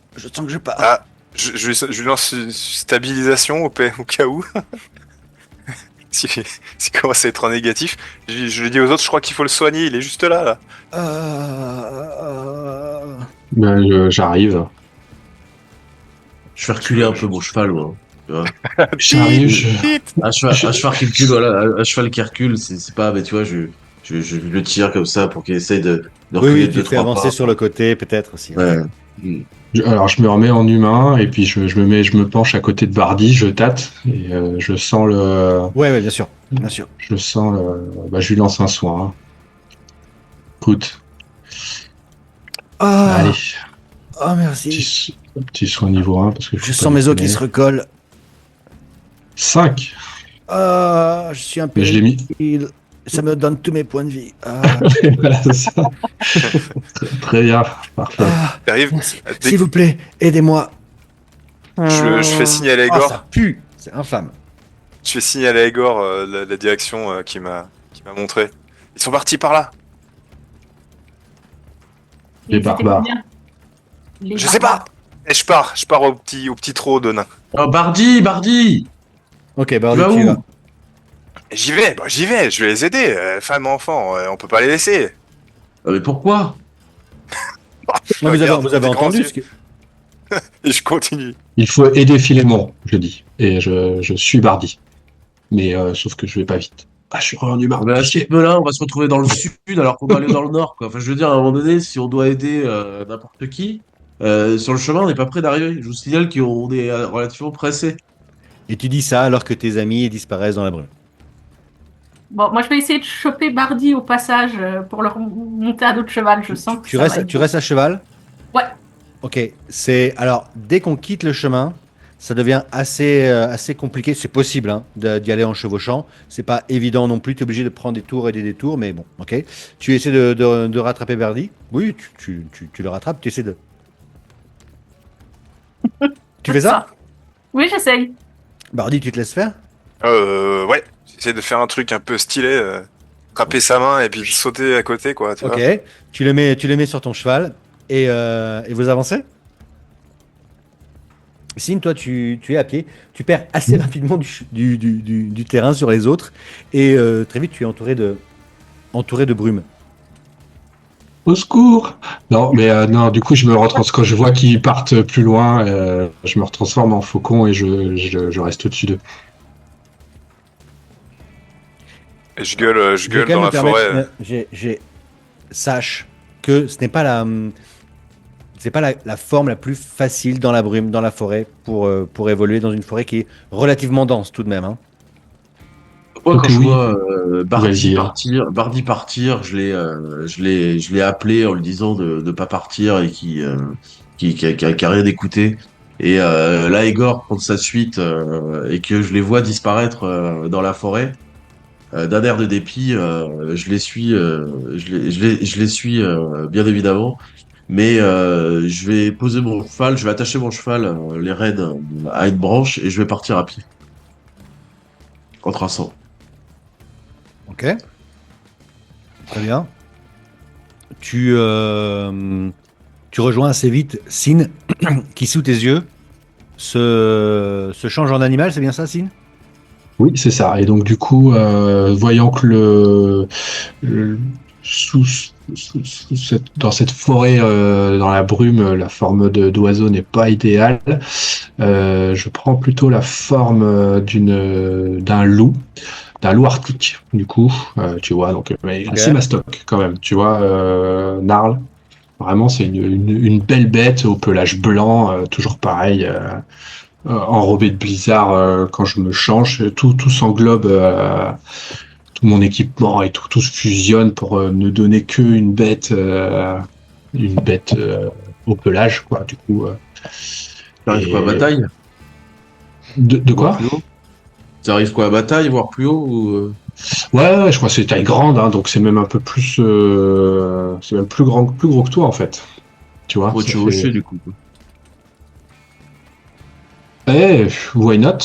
[SPEAKER 4] Ah, je lui lance une stabilisation au cas où. si commence à être en négatif, je lui dis aux autres, je crois qu'il faut le soigner, il est juste là.
[SPEAKER 3] J'arrive.
[SPEAKER 5] Je fais reculer un peu mon cheval, moi. Tu vois.
[SPEAKER 3] J'arrive,
[SPEAKER 5] Un cheval qui recule, voilà, un cheval qui recule, c'est pas, mais tu vois, je le tire comme ça pour qu'il essaye de reculer
[SPEAKER 1] Oui, tu
[SPEAKER 5] deux,
[SPEAKER 1] te fais
[SPEAKER 5] trois
[SPEAKER 1] avancer
[SPEAKER 5] pas.
[SPEAKER 1] sur le côté, peut-être aussi.
[SPEAKER 5] Ouais.
[SPEAKER 3] Alors je me remets en humain et puis je me penche à côté de Bardi, je tâte et je sens
[SPEAKER 1] Ouais, bien sûr.
[SPEAKER 3] je lui lance un soin. Hein. Écoute,
[SPEAKER 1] Ah,
[SPEAKER 3] allez,
[SPEAKER 1] merci.
[SPEAKER 3] petit soin niveau 1 parce que
[SPEAKER 1] Je sens mes os qui se recollent.
[SPEAKER 3] 5.
[SPEAKER 1] Ah, je suis un peu.
[SPEAKER 3] Mais je l'ai mis.
[SPEAKER 1] Ça me donne tous mes points de vie.
[SPEAKER 3] Voilà, c'est ça. Très bien, parfait.
[SPEAKER 4] T'arrives,
[SPEAKER 1] Merci. S'il vous plaît, aidez-moi.
[SPEAKER 4] je fais signe à Laegor.
[SPEAKER 1] Ça pue. C'est infâme.
[SPEAKER 4] Je fais signe à Laegor la direction qui m'a montré. Ils sont partis par là.
[SPEAKER 3] Les
[SPEAKER 2] Ils étaient
[SPEAKER 3] barbares.
[SPEAKER 2] combien? Les
[SPEAKER 4] Je sais
[SPEAKER 2] barbares.
[SPEAKER 4] pas. Et je pars au petit trot de nains.
[SPEAKER 5] Oh, Bardi!
[SPEAKER 1] Ok, bah
[SPEAKER 5] Tu vas
[SPEAKER 1] tu y
[SPEAKER 5] où?
[SPEAKER 1] vas.
[SPEAKER 4] J'y vais, je vais les aider. Femme, enfant, on peut pas les laisser.
[SPEAKER 5] Ah, mais pourquoi?
[SPEAKER 1] Non,
[SPEAKER 4] Regarde,
[SPEAKER 1] vous avez
[SPEAKER 4] tes grands
[SPEAKER 1] entendu
[SPEAKER 4] yeux.
[SPEAKER 1] ce que...
[SPEAKER 4] Et je continue.
[SPEAKER 3] Il faut aider Philémon, je dis. Et je suis Bardi. Mais sauf que je vais pas vite. Ah, je suis en humain.
[SPEAKER 5] Mais à ce
[SPEAKER 3] Pitié.
[SPEAKER 5] rythme-là, on va se retrouver dans le sud alors qu'on doit aller dans le nord, quoi. Enfin, je veux dire, à un moment donné, si on doit aider n'importe qui, sur le chemin, on n'est pas près d'arriver. Je vous signale qu'on est relativement pressé.
[SPEAKER 1] Et tu dis ça alors que tes amis disparaissent dans la brume.
[SPEAKER 2] Bon, moi je vais essayer de choper Bardi au passage pour le monter à d'autres cheval. Je sens que
[SPEAKER 1] Tu
[SPEAKER 2] ça va
[SPEAKER 1] restes,
[SPEAKER 2] être
[SPEAKER 1] tu
[SPEAKER 2] bon.
[SPEAKER 1] restes à cheval?
[SPEAKER 2] Ouais.
[SPEAKER 1] Ok, alors dès qu'on quitte le chemin, ça devient assez compliqué. C'est possible hein, d'y aller en chevauchant. C'est pas évident non plus. Tu es obligé de prendre des tours et des détours, mais bon, ok. Tu essaies de rattraper Bardi? Oui, tu le rattrapes. Tu essaies de. Tu fais ça?
[SPEAKER 2] Oui, j'essaye.
[SPEAKER 1] Bardi, tu te laisses faire?
[SPEAKER 4] Ouais. J'essaie de faire un truc un peu stylé. Frapper sa main et puis sauter à côté, quoi. Tu vois.
[SPEAKER 1] Ok. Tu le mets sur ton cheval et vous avancez? Signe, toi, tu es à pied. Tu perds assez rapidement du terrain sur les autres et très vite, tu es entouré de brume.
[SPEAKER 3] Au secours! Non, mais non, du coup, quand je vois qu'ils partent plus loin, je me retransforme en faucon et je reste au-dessus d'eux.
[SPEAKER 4] Et je gueule
[SPEAKER 1] Je vais quand
[SPEAKER 4] dans
[SPEAKER 1] même
[SPEAKER 4] la
[SPEAKER 1] me
[SPEAKER 4] forêt.
[SPEAKER 1] permettre, sache que ce n'est pas la forme la plus facile dans la brume, dans la forêt, pour évoluer dans une forêt qui est relativement dense tout de même. Hein.
[SPEAKER 5] Moi,
[SPEAKER 3] Ok,
[SPEAKER 5] quand je
[SPEAKER 3] oui.
[SPEAKER 5] vois
[SPEAKER 3] Vas-y.
[SPEAKER 5] Bardi partir, je l'ai appelé en lui disant de pas partir et qui a rien écouté. Et là, Igor prend sa suite et que je les vois disparaître dans la forêt. d'un air de dépit, je les suis, je les suis bien évidemment. Mais je vais poser mon cheval, je vais attacher mon cheval, les rênes à une branche et je vais partir à pied en traçant.
[SPEAKER 1] Ok. Très bien. Tu rejoins assez vite Sin, qui sous tes yeux se change en animal, c'est bien ça, Sin?
[SPEAKER 3] Oui, c'est ça. Et donc, du coup, voyant que le- dans cette forêt, dans la brume, la forme d'oiseau n'est pas idéale, je prends plutôt la forme d'un loup arctique, du coup, tu vois, donc mais
[SPEAKER 1] Ok.
[SPEAKER 3] assez mastoc quand même, tu vois, Narl. Vraiment, c'est une belle bête au pelage blanc, toujours pareil. Enrobé de blizzard quand je me change, tout s'englobe, tout mon équipement et tout se fusionne pour ne donner une bête au pelage, quoi. Du coup,
[SPEAKER 5] Ça arrive quoi à
[SPEAKER 3] et
[SPEAKER 5] bataille?
[SPEAKER 3] de
[SPEAKER 5] Voir
[SPEAKER 3] quoi?
[SPEAKER 5] plus haut? Ça arrive quoi à bataille, voir plus haut ou...
[SPEAKER 3] Ouais, je crois que c'est taille grande, hein, donc c'est même un peu plus, c'est même plus gros que toi en fait. Tu vois,
[SPEAKER 5] Pour te
[SPEAKER 3] ça fait.
[SPEAKER 5] chevaucher du coup.
[SPEAKER 3] Eh, why not?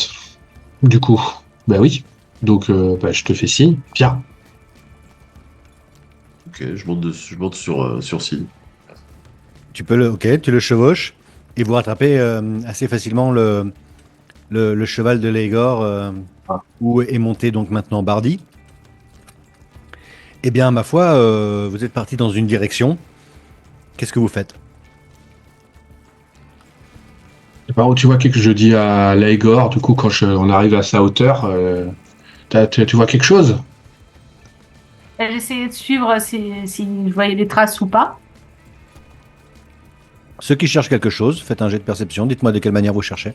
[SPEAKER 3] Du coup, bah oui. Donc, bah, je te fais signe. Viens.
[SPEAKER 5] Ok, je monte sur Sid.
[SPEAKER 1] Ok, tu le chevauches et vous rattrapez assez facilement le cheval de Léegor où est monté donc maintenant Bardi. Eh bien, ma foi, vous êtes parti dans une direction. Qu'est-ce que vous faites?
[SPEAKER 3] Par où tu vois quelque je dis à Laegor, du coup, on arrive à sa hauteur, tu vois quelque chose?
[SPEAKER 2] J'essayais de suivre si je voyais des traces ou pas.
[SPEAKER 1] Ceux qui cherchent quelque chose, faites un jet de perception. Dites-moi de quelle manière vous cherchez.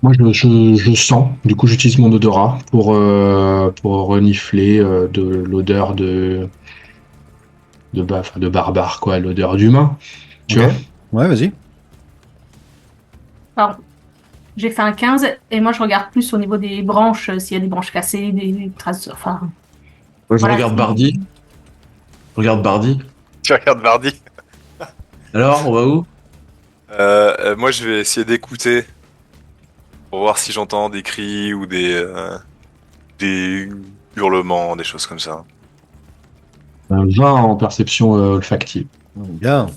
[SPEAKER 3] Moi, je sens. Du coup, j'utilise mon odorat pour renifler de l'odeur enfin, de barbare, quoi, l'odeur d'humain, tu
[SPEAKER 1] Ok.
[SPEAKER 3] vois?
[SPEAKER 1] Ouais, vas-y.
[SPEAKER 2] Alors, j'ai fait un 15 et moi je regarde plus au niveau des branches, s'il y a des branches cassées, des traces, enfin,
[SPEAKER 5] Moi, je
[SPEAKER 2] voilà.
[SPEAKER 5] regarde Bardi. Regarde Bardi.
[SPEAKER 4] Tu regardes Vardy.
[SPEAKER 5] Alors, on va où?
[SPEAKER 4] Moi, je vais essayer d'écouter pour voir si j'entends des cris ou des hurlements, des choses comme ça.
[SPEAKER 3] 20 en perception olfactive.
[SPEAKER 1] Bien.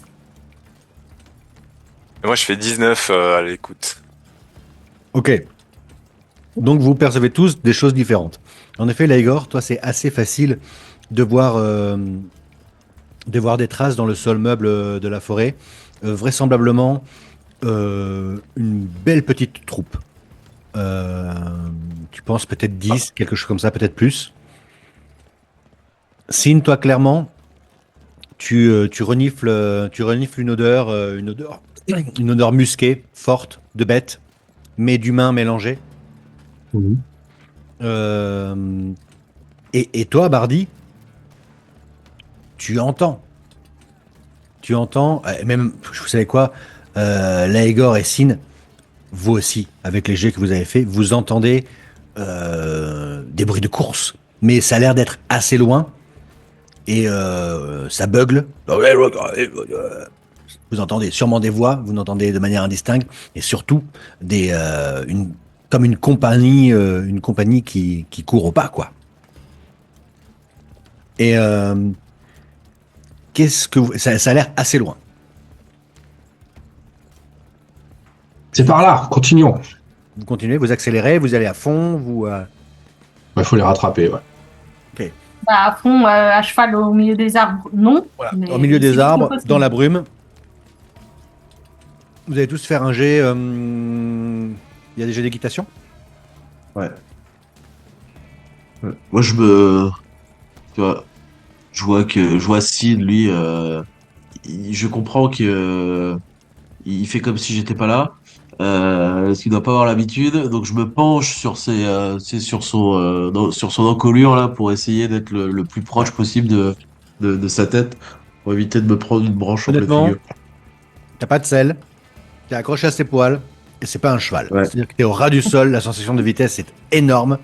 [SPEAKER 4] Et moi, je fais 19 à l'écoute.
[SPEAKER 1] Ok. Donc vous percevez tous des choses différentes. En effet, Laigor, toi, c'est assez facile de voir des traces dans le sol meuble de la forêt. Vraisemblablement, une belle petite troupe. Euh, Tu penses peut-être 10, quelque chose comme ça, peut-être plus. Sin, toi, clairement, tu renifles une odeur musquée, forte, de bête, mais d'humain mélangé.
[SPEAKER 3] Mhm.
[SPEAKER 1] Euh, et toi, Bardi, tu entends. Tu entends, même, vous savez quoi, Laegor et Sin, vous aussi, avec les jets que vous avez fait, vous entendez des bruits de course. Mais ça a l'air d'être assez loin et ça bugle. Vous entendez sûrement des voix, vous entendez de manière indistincte et surtout comme une compagnie qui court au pas, quoi. Et ça a l'air assez loin.
[SPEAKER 3] C'est par là, continuons.
[SPEAKER 1] Vous continuez, vous accélérez, vous allez à fond,
[SPEAKER 3] Il faut les rattraper, ouais.
[SPEAKER 1] ok.
[SPEAKER 2] Bah, à fond, à cheval au milieu des arbres, non.
[SPEAKER 1] Voilà.
[SPEAKER 2] Mais
[SPEAKER 1] Au milieu des
[SPEAKER 2] c'est vite le
[SPEAKER 1] arbres,
[SPEAKER 2] possible.
[SPEAKER 1] dans la brume, vous allez tous faire un jet. Il y a des jets d'équitation?
[SPEAKER 5] Ouais. Moi, tu vois, je vois Sid, lui, je comprends que il fait comme si j'étais pas là, parce qu'il doit pas avoir l'habitude. Donc, je me penche sur son encolure là pour essayer d'être le plus proche possible de sa tête pour éviter de me prendre une branche en pleine
[SPEAKER 1] Honnêtement,
[SPEAKER 5] figure.
[SPEAKER 1] t'as pas de selle, t'es accroché à ses poils, et c'est pas un cheval.
[SPEAKER 5] Ouais.
[SPEAKER 1] C'est-à-dire que t'es au ras du sol, la sensation de vitesse est énorme.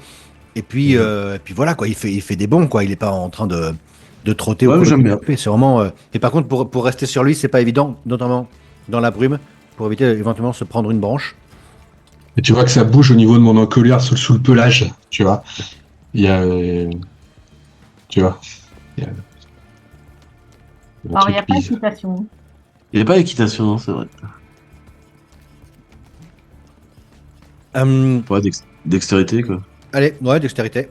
[SPEAKER 1] Et puis, voilà, quoi. Il fait des bons, quoi. Il est pas en train de trotter
[SPEAKER 5] Ouais,
[SPEAKER 1] au
[SPEAKER 5] j'aime bien.
[SPEAKER 1] C'est vraiment. Et par contre, pour rester sur lui, c'est pas évident, notamment dans la brume, pour éviter éventuellement se prendre une branche.
[SPEAKER 3] Et tu vois que ça bouge au niveau de mon encolure sous le pelage, tu vois. Il y a. Tu vois. Il y a. Un
[SPEAKER 2] Alors, il n'y a
[SPEAKER 3] truc
[SPEAKER 2] pas
[SPEAKER 3] bizarre.
[SPEAKER 2] d'équitation.
[SPEAKER 5] Il n'y a pas équitation, non, c'est vrai. Ouais, dextérité, quoi.
[SPEAKER 1] Allez, ouais, dextérité.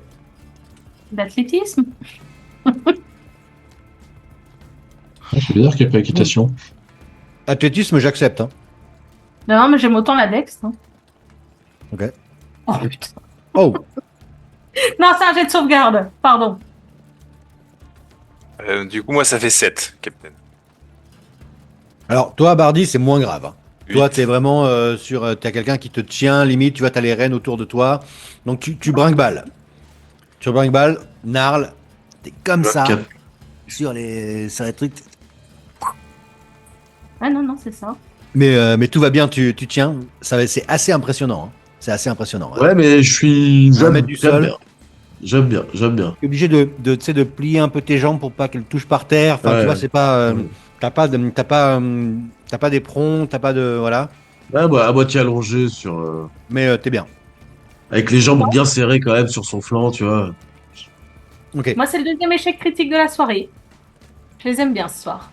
[SPEAKER 2] D'athlétisme?
[SPEAKER 3] C'est bizarre qu'il n'y ait pas équitation.
[SPEAKER 1] Athlétisme, j'accepte. Hein.
[SPEAKER 2] Non, mais j'aime autant la dex. Hein.
[SPEAKER 1] Ok.
[SPEAKER 2] Oh putain.
[SPEAKER 1] Oh,
[SPEAKER 2] Non, c'est un jet de sauvegarde. Pardon.
[SPEAKER 4] Du coup, moi, ça fait 7, Captain.
[SPEAKER 1] alors toi, Bardi, c'est moins grave. Hein. Toi,
[SPEAKER 4] Huit.
[SPEAKER 1] t'es vraiment t'as quelqu'un qui te tient, limite, tu vois, t'as les rênes autour de toi. Donc tu brinques-balles. Tu brinques-balles, Narl, t'es comme ça,
[SPEAKER 5] Quatre.
[SPEAKER 1] sur les trucs.
[SPEAKER 2] Ah non, non, c'est ça.
[SPEAKER 1] Mais tout va bien, tu tiens. C'est assez impressionnant. Hein. C'est assez impressionnant. Hein.
[SPEAKER 5] Ouais, mais je suis.
[SPEAKER 1] Un mètre du sol.
[SPEAKER 5] Bien. J'aime bien, j'aime bien.
[SPEAKER 1] Tu es obligé tu sais, de plier un peu tes jambes pour pas qu'elles touchent par terre. Enfin, tu
[SPEAKER 5] Ouais.
[SPEAKER 1] vois, c'est pas.
[SPEAKER 5] Ouais.
[SPEAKER 1] T'as pas d'éperon, t'as pas de. Voilà.
[SPEAKER 5] Ouais, bah, à moitié allongé sur.
[SPEAKER 1] Mais t'es bien.
[SPEAKER 5] Avec les jambes bien serrées quand même sur son flanc, tu vois.
[SPEAKER 1] Ok.
[SPEAKER 2] Moi, c'est le deuxième échec critique de la soirée. Je les aime bien ce soir.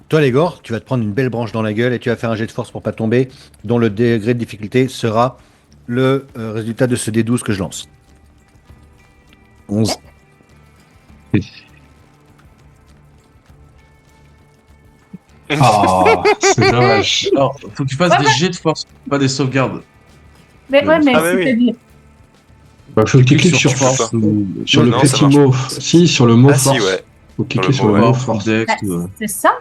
[SPEAKER 1] Toi, Légor, tu vas te prendre une belle branche dans la gueule et tu vas faire un jet de force pour pas tomber, dont le degré de difficulté sera le résultat de ce D12 que je lance. 11.
[SPEAKER 3] Ah, c'est dommage.
[SPEAKER 5] Alors, faut que tu fasses
[SPEAKER 2] Ouais,
[SPEAKER 5] des jets de force, pas des sauvegardes.
[SPEAKER 2] Mais ouais, mais
[SPEAKER 4] Ah, mais oui.
[SPEAKER 2] c'est-à-dire.
[SPEAKER 3] Bah, faut cliquer sur
[SPEAKER 4] Sur
[SPEAKER 3] force.
[SPEAKER 4] ça.
[SPEAKER 3] Sur le
[SPEAKER 4] Non, ça
[SPEAKER 3] petit
[SPEAKER 4] marche
[SPEAKER 3] mot. Si, sur le mot
[SPEAKER 4] Ah,
[SPEAKER 3] force.
[SPEAKER 4] si, ouais.
[SPEAKER 3] Faut cliquer
[SPEAKER 4] Sur
[SPEAKER 3] sur
[SPEAKER 4] le
[SPEAKER 3] le
[SPEAKER 4] mot
[SPEAKER 3] mot
[SPEAKER 5] Ouais,
[SPEAKER 3] force.
[SPEAKER 5] dex,
[SPEAKER 2] Bah,
[SPEAKER 5] ouais.
[SPEAKER 2] c'est ça?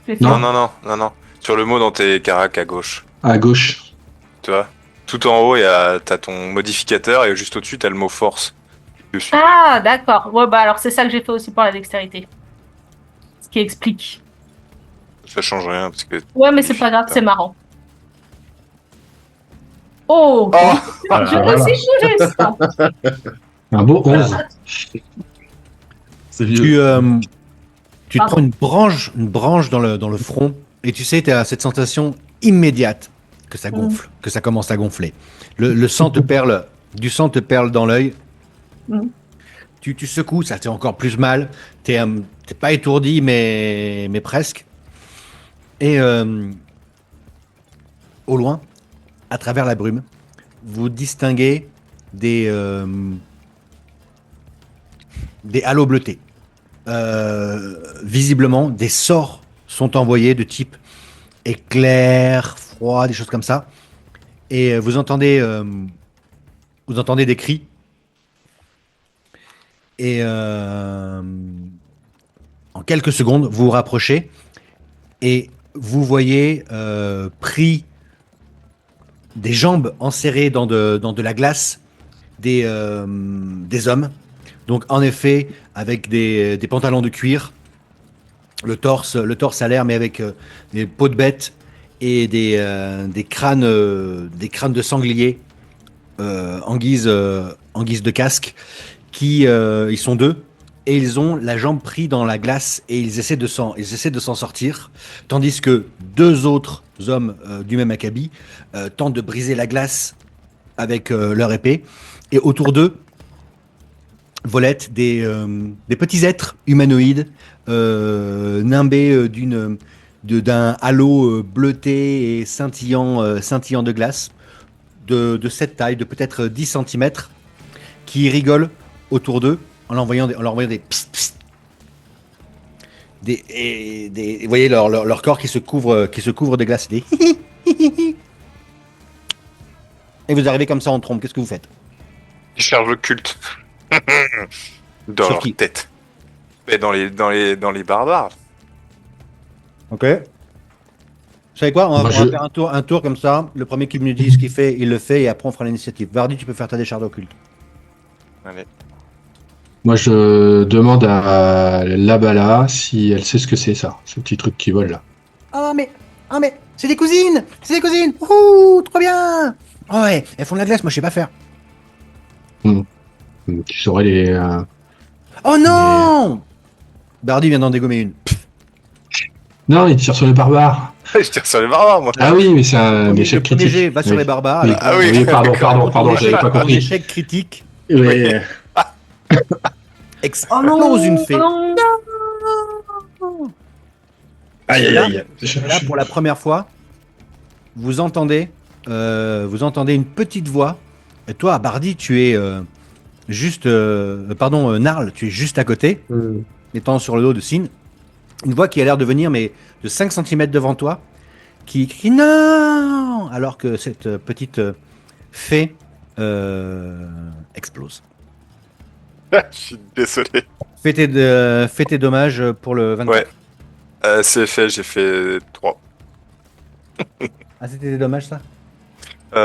[SPEAKER 2] Je vais
[SPEAKER 3] Non.
[SPEAKER 2] faire.
[SPEAKER 4] Non. Sur le mot dans tes caracs à gauche.
[SPEAKER 3] À gauche.
[SPEAKER 4] Tu vois. Tout en haut, t'as ton modificateur et juste au-dessus, t'as le mot force. Dessus.
[SPEAKER 2] Ah, d'accord. Ouais, bah alors c'est ça que j'ai fait aussi pour la dextérité. Ce qui explique.
[SPEAKER 4] Ça change rien parce que.
[SPEAKER 2] Ouais, mais c'est pas grave, c'est marrant. Oh!
[SPEAKER 4] Oh
[SPEAKER 2] Je réussis tout juste!
[SPEAKER 3] Un beau 11.
[SPEAKER 5] C'est vieux.
[SPEAKER 1] Tu te
[SPEAKER 2] Pardon.
[SPEAKER 1] prends une branche dans le front et tu sais, tu as cette sensation immédiate que ça gonfle, que ça commence à gonfler. Le sang te perle, du sang te perle dans l'œil.
[SPEAKER 2] Mm.
[SPEAKER 1] Tu secoues, ça te fait encore plus mal. T'es pas étourdi, mais presque. Et au loin, à travers la brume, vous distinguez des halos bleutés. Visiblement, des sorts sont envoyés de type éclair, froid, des choses comme ça. Et vous entendez des cris. Et en quelques secondes, vous vous rapprochez et vous voyez pris des jambes enserrées dans de la glace des hommes. Donc en effet, avec des pantalons de cuir, le torse à l'air, mais avec des peaux de bête et des crânes de sangliers en guise de casque. Ils sont deux et ils ont la jambe prise dans la glace et ils essaient de s'en sortir, tandis que deux autres hommes du même acabit tentent de briser la glace avec leur épée, et autour d'eux volettent des petits êtres humanoïdes nimbés d'un halo bleuté et scintillant de glace de cette taille, de peut-être 10 cm, qui rigolent autour d'eux en leur envoyant des psst, psst. Vous voyez leur corps qui se couvre de glace. Des et vous arrivez comme ça en trompe. Qu'est-ce que vous faites?
[SPEAKER 4] Ils chargent le culte. Dans
[SPEAKER 1] Sur
[SPEAKER 4] leur
[SPEAKER 1] qui?
[SPEAKER 4] tête. Mais dans les barbares.
[SPEAKER 1] Ok. Vous savez quoi? On va
[SPEAKER 3] Moi,
[SPEAKER 1] faire un tour comme ça. Le premier qui me dit ce qu'il fait, il le fait, et après on fera l'initiative. Vardy, tu peux faire ta décharge occulte.
[SPEAKER 4] Allez.
[SPEAKER 3] Moi, je demande à Labala si elle sait ce que c'est ça, ce petit truc qui vole là.
[SPEAKER 1] Ah mais c'est des cousines! C'est des cousines! Ouh, trop bien! Oh ouais, elles font de la glace, moi je sais pas faire.
[SPEAKER 3] Tu saurais les.
[SPEAKER 1] Oh non! Bardi vient d'en dégommer une.
[SPEAKER 3] Non, il tire sur les barbares.
[SPEAKER 4] Je tire sur les barbares, moi.
[SPEAKER 3] Ah oui, mais c'est un
[SPEAKER 1] Le
[SPEAKER 3] échec
[SPEAKER 1] premier
[SPEAKER 3] critique.
[SPEAKER 1] jet va sur
[SPEAKER 3] Oui.
[SPEAKER 1] les barbares.
[SPEAKER 3] Oui.
[SPEAKER 1] Alors,
[SPEAKER 4] Ah oui,
[SPEAKER 3] Oui, pardon,
[SPEAKER 4] d'accord.
[SPEAKER 3] pardon, j'avais pas
[SPEAKER 1] ton
[SPEAKER 3] compris.
[SPEAKER 1] échec critique
[SPEAKER 3] Oui.
[SPEAKER 1] explose une fée.
[SPEAKER 2] non.
[SPEAKER 3] Aïe, aïe,
[SPEAKER 1] Là,
[SPEAKER 3] aïe.
[SPEAKER 1] Et là, pour la première fois, vous entendez une petite voix. Et toi, Bardi, tu es juste, pardon, Narl, tu es juste à côté, étant sur le dos de Sin. Une voix qui a l'air de venir, mais de 5 centimètres devant toi, qui crie non, alors que cette petite fée explose.
[SPEAKER 4] Je suis désolé.
[SPEAKER 1] Fais tes dommages pour le 24.
[SPEAKER 4] Ouais. C'est fait, j'ai fait 3.
[SPEAKER 1] Ah, c'était des dommages, ça?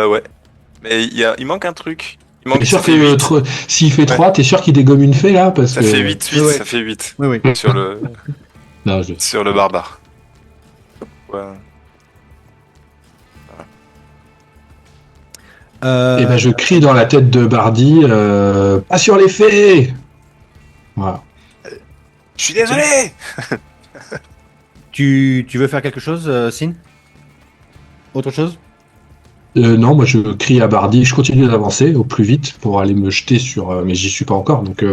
[SPEAKER 4] Ouais. Mais il manque un truc. Il manque
[SPEAKER 3] T'es sûr
[SPEAKER 4] ça fait
[SPEAKER 3] que
[SPEAKER 4] 8.
[SPEAKER 3] s'il fait
[SPEAKER 4] Ouais.
[SPEAKER 3] 3, t'es sûr qu'il dégomme une fée là parce
[SPEAKER 4] Ça
[SPEAKER 3] que...
[SPEAKER 4] fait 8,
[SPEAKER 1] Ouais, ouais.
[SPEAKER 4] ça fait 8
[SPEAKER 1] Oui, oui.
[SPEAKER 4] sur le
[SPEAKER 3] Non,
[SPEAKER 4] sur le barbare. Ouais.
[SPEAKER 3] Et ben je crie dans la tête de Bardi, pas sur les fées. Voilà.
[SPEAKER 4] Je suis désolé.
[SPEAKER 1] Tu veux faire quelque chose, Sin? Autre chose?
[SPEAKER 3] Non, moi je crie à Bardi, je continue d'avancer au plus vite pour aller me jeter sur... mais j'y suis pas encore, donc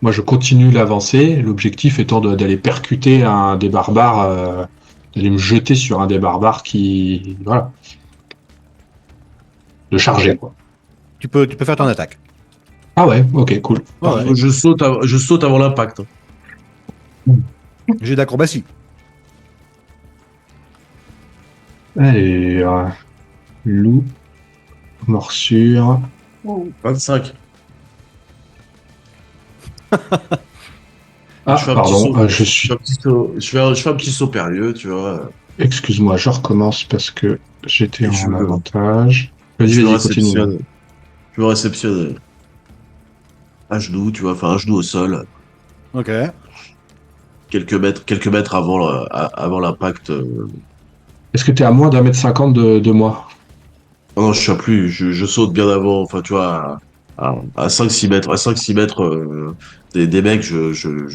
[SPEAKER 3] moi je continue d'avancer, l'objectif étant d'aller percuter un des barbares, d'aller me jeter sur un des barbares qui... Voilà. De charger, quoi.
[SPEAKER 1] Tu peux faire ton attaque.
[SPEAKER 3] Ah ouais, ok, cool.
[SPEAKER 1] Ouais, ouais.
[SPEAKER 5] Je saute avant l'impact.
[SPEAKER 1] J'ai d'acrobatie.
[SPEAKER 3] Allez, loup, morsure...
[SPEAKER 2] Wow.
[SPEAKER 5] 25.
[SPEAKER 3] Ah,
[SPEAKER 5] Je fais un petit
[SPEAKER 3] pardon,
[SPEAKER 5] saut.
[SPEAKER 3] je
[SPEAKER 5] Je
[SPEAKER 3] suis...
[SPEAKER 5] fais un petit saut, je fais un petit saut périlleux, tu vois.
[SPEAKER 3] Excuse-moi, je recommence parce que j'étais
[SPEAKER 5] Et je
[SPEAKER 3] en
[SPEAKER 5] me-
[SPEAKER 3] avantage. Vas-y,
[SPEAKER 5] Je me
[SPEAKER 3] vas-y, continue.
[SPEAKER 5] réceptionne. Je me réceptionne à genoux, tu vois, enfin à genoux au sol,
[SPEAKER 1] Ok.
[SPEAKER 5] quelques mètres avant l'impact.
[SPEAKER 3] Est-ce que t'es à moins d'1,50 m de moi?
[SPEAKER 5] Non, non, je suis plus, je saute bien avant, enfin tu vois, à 5-6 mètres, des mecs, je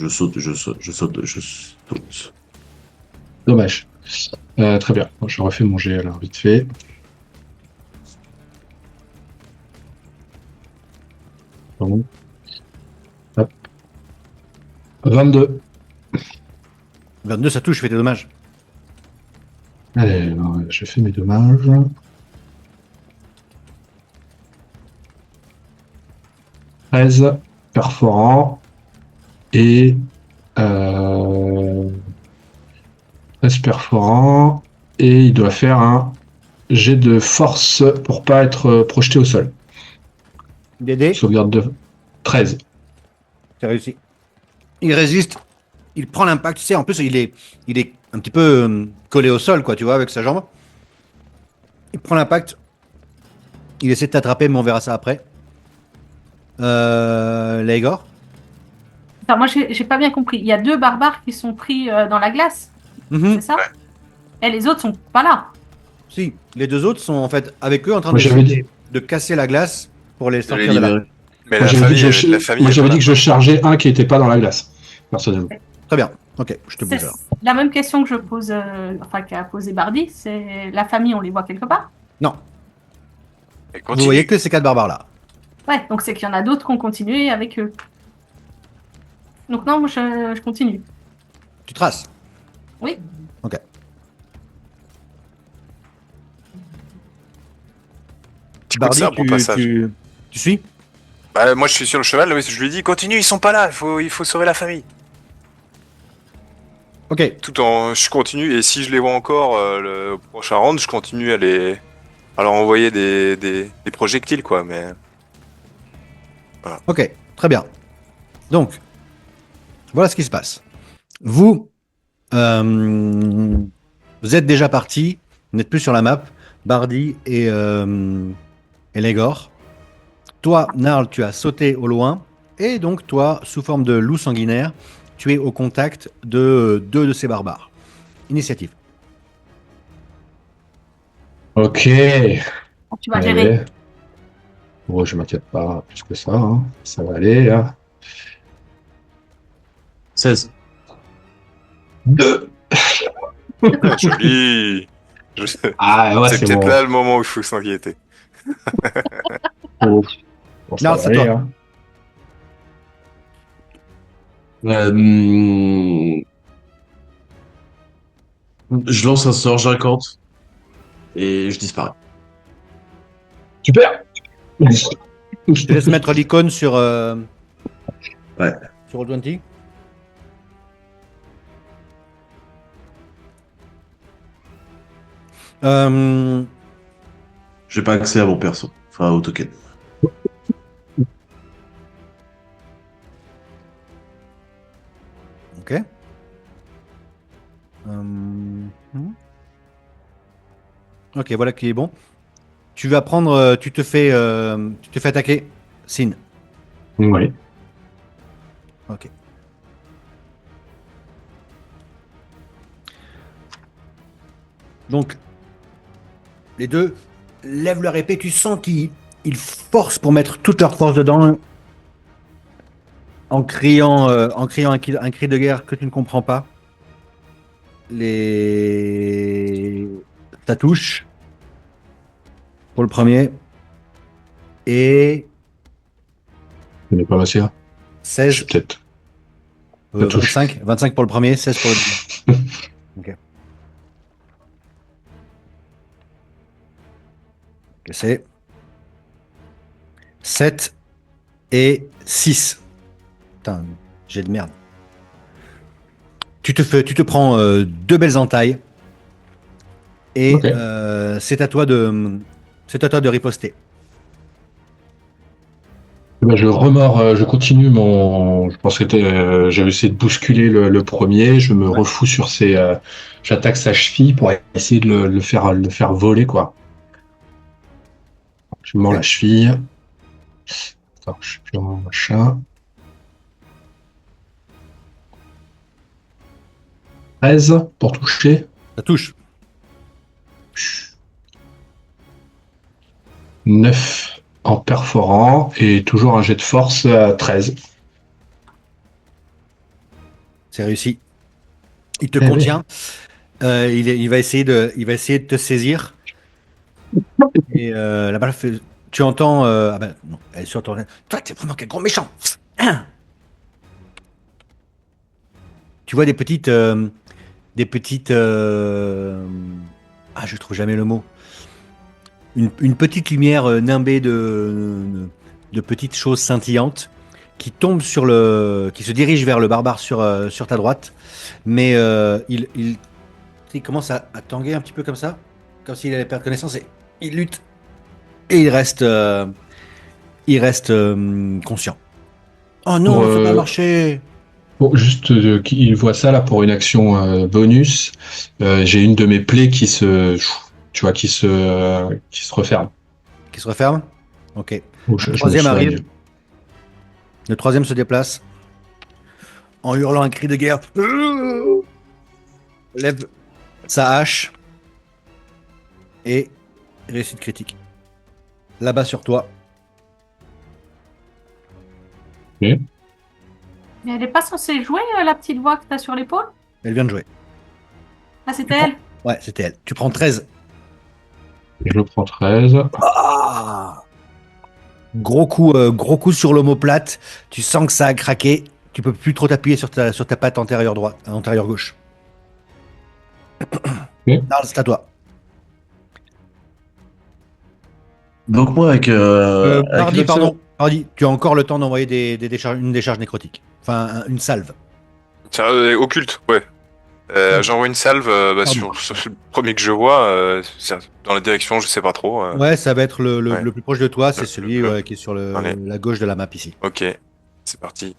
[SPEAKER 5] saute, je saute.
[SPEAKER 3] Dommage. Très bien. Bon, je refais mon jet alors vite fait. Bon. Hop. 22.
[SPEAKER 1] 22, ça touche, fais tes dommages.
[SPEAKER 3] Allez, alors, je fais mes dommages. « 13 perforant et 13 perforant et il doit faire un jet de force pour pas être projeté au sol.
[SPEAKER 1] Dédé,
[SPEAKER 3] Sauvegarde de 13.
[SPEAKER 1] c'est réussi. Il résiste. Il prend l'impact. Tu sais, en plus, il est un petit peu collé au sol, quoi, tu vois, avec sa jambe. Il prend l'impact. Il essaie de t'attraper, mais on verra ça après. Laegor?
[SPEAKER 2] Attends, moi, j'ai pas bien compris. Il y a 2 barbares qui sont pris dans la glace,
[SPEAKER 1] Mhm.
[SPEAKER 2] c'est ça? Et les autres sont pas là.
[SPEAKER 1] Si, les deux autres sont en fait avec eux en train
[SPEAKER 3] Moi, j'avais
[SPEAKER 1] d'essayer de casser la glace pour les sortir de là.
[SPEAKER 4] Mais
[SPEAKER 3] Moi,
[SPEAKER 4] la
[SPEAKER 3] j'avais dit
[SPEAKER 4] famille,
[SPEAKER 3] que
[SPEAKER 4] la famille.
[SPEAKER 3] moi,
[SPEAKER 4] est
[SPEAKER 3] j'avais
[SPEAKER 4] pas
[SPEAKER 3] dit que
[SPEAKER 4] là.
[SPEAKER 3] je chargeais un qui était pas dans la glace, personnellement.
[SPEAKER 1] Très bien. Ok, je te bouge
[SPEAKER 2] C'est
[SPEAKER 1] alors.
[SPEAKER 2] la même question que je pose, enfin qu'a posé Bardi, c'est la famille, on les voit quelque part?
[SPEAKER 1] Non,
[SPEAKER 4] Elle
[SPEAKER 1] vous
[SPEAKER 4] continue.
[SPEAKER 1] voyez que ces 4 barbares là.
[SPEAKER 2] Ouais, donc c'est qu'il y en a d'autres qui ont continué avec eux. Donc non, moi je continue.
[SPEAKER 1] Tu traces.
[SPEAKER 2] Oui.
[SPEAKER 1] Ok.
[SPEAKER 4] Petit coup de sabre au passage.
[SPEAKER 1] Tu suis?
[SPEAKER 4] Bah, moi, je suis sur le cheval. Oui, je lui dis, continue, ils sont pas là. Il faut sauver la famille.
[SPEAKER 1] Ok.
[SPEAKER 4] Je continue et si je les vois encore le prochain round, je continue à leur envoyer des projectiles, quoi. Mais
[SPEAKER 1] Ok, très bien. Donc, voilà ce qui se passe. Vous, vous êtes déjà partis, vous n'êtes plus sur la map, Bardi et Légor. Toi, Narl, tu as sauté au loin, et donc toi, sous forme de loup sanguinaire, tu es au contact de 2 de ces barbares. Initiative.
[SPEAKER 3] Ok.
[SPEAKER 2] Tu vas gérer.
[SPEAKER 3] Bon, je m'inquiète pas plus que ça, hein. Ça va aller, hein.
[SPEAKER 5] 16.
[SPEAKER 3] 2.
[SPEAKER 4] Ah, joli. Je-
[SPEAKER 3] Ah ouais,
[SPEAKER 4] C'est
[SPEAKER 3] c'est
[SPEAKER 4] peut-être
[SPEAKER 3] bon.
[SPEAKER 4] là le moment où il faut s'inquiéter.
[SPEAKER 3] Bon, ça
[SPEAKER 1] Non,
[SPEAKER 3] va
[SPEAKER 1] c'est
[SPEAKER 3] aller,
[SPEAKER 1] toi.
[SPEAKER 3] hein.
[SPEAKER 5] Je lance un sort j'incante et je disparais.
[SPEAKER 3] Super.
[SPEAKER 1] Je te laisse mettre l'icône
[SPEAKER 5] Ouais.
[SPEAKER 1] sur Roll20. Euh,
[SPEAKER 5] J'ai pas accès à mon perso, enfin au token.
[SPEAKER 1] ok. Hmm. Ok, voilà qui est bon. Tu vas prendre, tu te fais attaquer. Sin.
[SPEAKER 3] Oui.
[SPEAKER 1] Ok. Donc, les deux lèvent leur épée. Tu sens qu'ils forcent pour mettre toute leur force dedans en criant un cri de guerre que tu ne comprends pas. Ça touche pour le premier. Et
[SPEAKER 3] Je n'ai pas réussi, hein. Je suis
[SPEAKER 1] 16,
[SPEAKER 3] peut-être. Ça touche.
[SPEAKER 1] 25 pour le premier, 16 pour le deuxième. Ok. Ok, c'est 7 et 6. Putain, j'ai de merde. Tu te prends deux belles entailles et
[SPEAKER 3] Ok.
[SPEAKER 1] c'est à toi de riposter.
[SPEAKER 3] Ben, je remords, je continue mon. Je pense que j'avais essayé de bousculer le premier. Je me
[SPEAKER 1] Ouais.
[SPEAKER 3] refous sur ses. J'attaque sa cheville pour essayer de le faire voler, quoi. Je mords
[SPEAKER 1] Ok.
[SPEAKER 3] la cheville. Attends, je suis plus en machin. 13 pour toucher.
[SPEAKER 1] Ça touche.
[SPEAKER 3] 9 en perforant. Et toujours un jet de force à 13.
[SPEAKER 1] C'est réussi. Il te
[SPEAKER 3] Eh oui.
[SPEAKER 1] contient. Il va essayer de te saisir. Et la balle fait. Tu entends. Ah ben non, elle est sur ton. Toi, t'es vraiment quel gros méchant. Tu vois des petites. Ah, je trouve jamais le mot. Une petite lumière nimbée de petites choses scintillantes qui tombe qui se dirige vers le barbare sur ta droite. Mais il commence à tanguer un petit peu comme ça, comme s'il allait perdre connaissance et il lutte et il reste conscient. Oh
[SPEAKER 3] Pour,
[SPEAKER 1] non, ça n'a pas marché.
[SPEAKER 3] juste qu'il voit ça là pour une action bonus. J'ai une de mes plaies tu vois, qui se referme.
[SPEAKER 1] Qui se referme. Ok.
[SPEAKER 3] Donc,
[SPEAKER 1] Le
[SPEAKER 3] je me
[SPEAKER 1] troisième
[SPEAKER 3] soigne.
[SPEAKER 1] arrive. Le troisième se déplace en hurlant un cri de guerre. Lève sa hache et réussite critique. Là-bas sur toi.
[SPEAKER 3] Ok.
[SPEAKER 2] Mais elle n'est pas censée jouer, la petite voix que tu as sur l'épaule?
[SPEAKER 1] Elle vient de jouer.
[SPEAKER 2] Ah,
[SPEAKER 1] Tu
[SPEAKER 2] c'était
[SPEAKER 1] prends...
[SPEAKER 2] elle?
[SPEAKER 1] Ouais, c'était elle. Tu prends 13.
[SPEAKER 3] Je prends 13.
[SPEAKER 1] Ah, gros coup sur l'omoplate. Tu sens que ça a craqué. Tu peux plus trop t'appuyer sur ta patte antérieure droite, antérieure gauche.
[SPEAKER 3] Ok.
[SPEAKER 1] Charles, c'est à toi.
[SPEAKER 5] Donc moi avec
[SPEAKER 1] Pardi,
[SPEAKER 5] l'action.
[SPEAKER 1] pardon. Pardi, tu as encore le temps d'envoyer une décharge nécrotique. Enfin, une salve.
[SPEAKER 4] Tiens, occulte, ouais. J'envoie une salve
[SPEAKER 1] Pardon.
[SPEAKER 4] sur le premier que je vois, dans la direction, je sais pas trop.
[SPEAKER 1] Ouais, ça va être
[SPEAKER 4] Ouais.
[SPEAKER 1] le plus proche de toi. C'est
[SPEAKER 4] Le-
[SPEAKER 1] celui
[SPEAKER 4] le-
[SPEAKER 1] ouais, qui est sur
[SPEAKER 4] Allez,
[SPEAKER 1] la gauche de la map ici.
[SPEAKER 4] ok, c'est parti.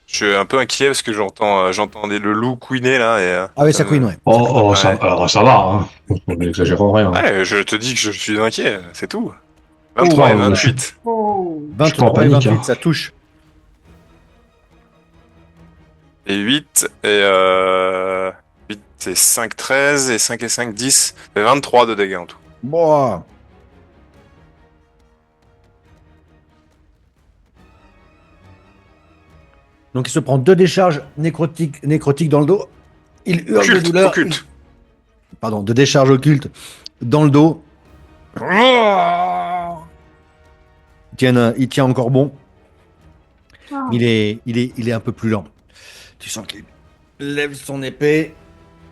[SPEAKER 4] Je suis un peu inquiet parce que j'entends le loup couiner là et
[SPEAKER 1] Ah oui,
[SPEAKER 4] ça
[SPEAKER 1] ça
[SPEAKER 4] me...
[SPEAKER 1] couine, ouais.
[SPEAKER 3] Oh,
[SPEAKER 4] Ouais.
[SPEAKER 3] ça va, hein. On n'exagère rien.
[SPEAKER 4] Ouais, je te dis que je suis inquiet, c'est tout.
[SPEAKER 1] Oh,
[SPEAKER 4] 23 et
[SPEAKER 3] Oh,
[SPEAKER 4] 28.
[SPEAKER 2] Oh.
[SPEAKER 3] je suis pas en
[SPEAKER 1] 23 et
[SPEAKER 3] panique,
[SPEAKER 1] 28,
[SPEAKER 3] hein.
[SPEAKER 1] ça touche.
[SPEAKER 4] Et 8 8 et 5, 13 et 5 et 5, 10. Ça fait 23 de dégâts en tout.
[SPEAKER 1] Bon. Donc il se prend 2 décharges nécrotiques dans le dos. Il hurle de
[SPEAKER 4] Occulte,
[SPEAKER 1] douleur.
[SPEAKER 4] occulte.
[SPEAKER 1] Pardon, 2 décharges occultes dans le dos. Il tient encore bon.
[SPEAKER 2] Ah.
[SPEAKER 1] Il est un peu plus lent. Tu sens qu'il lève son épée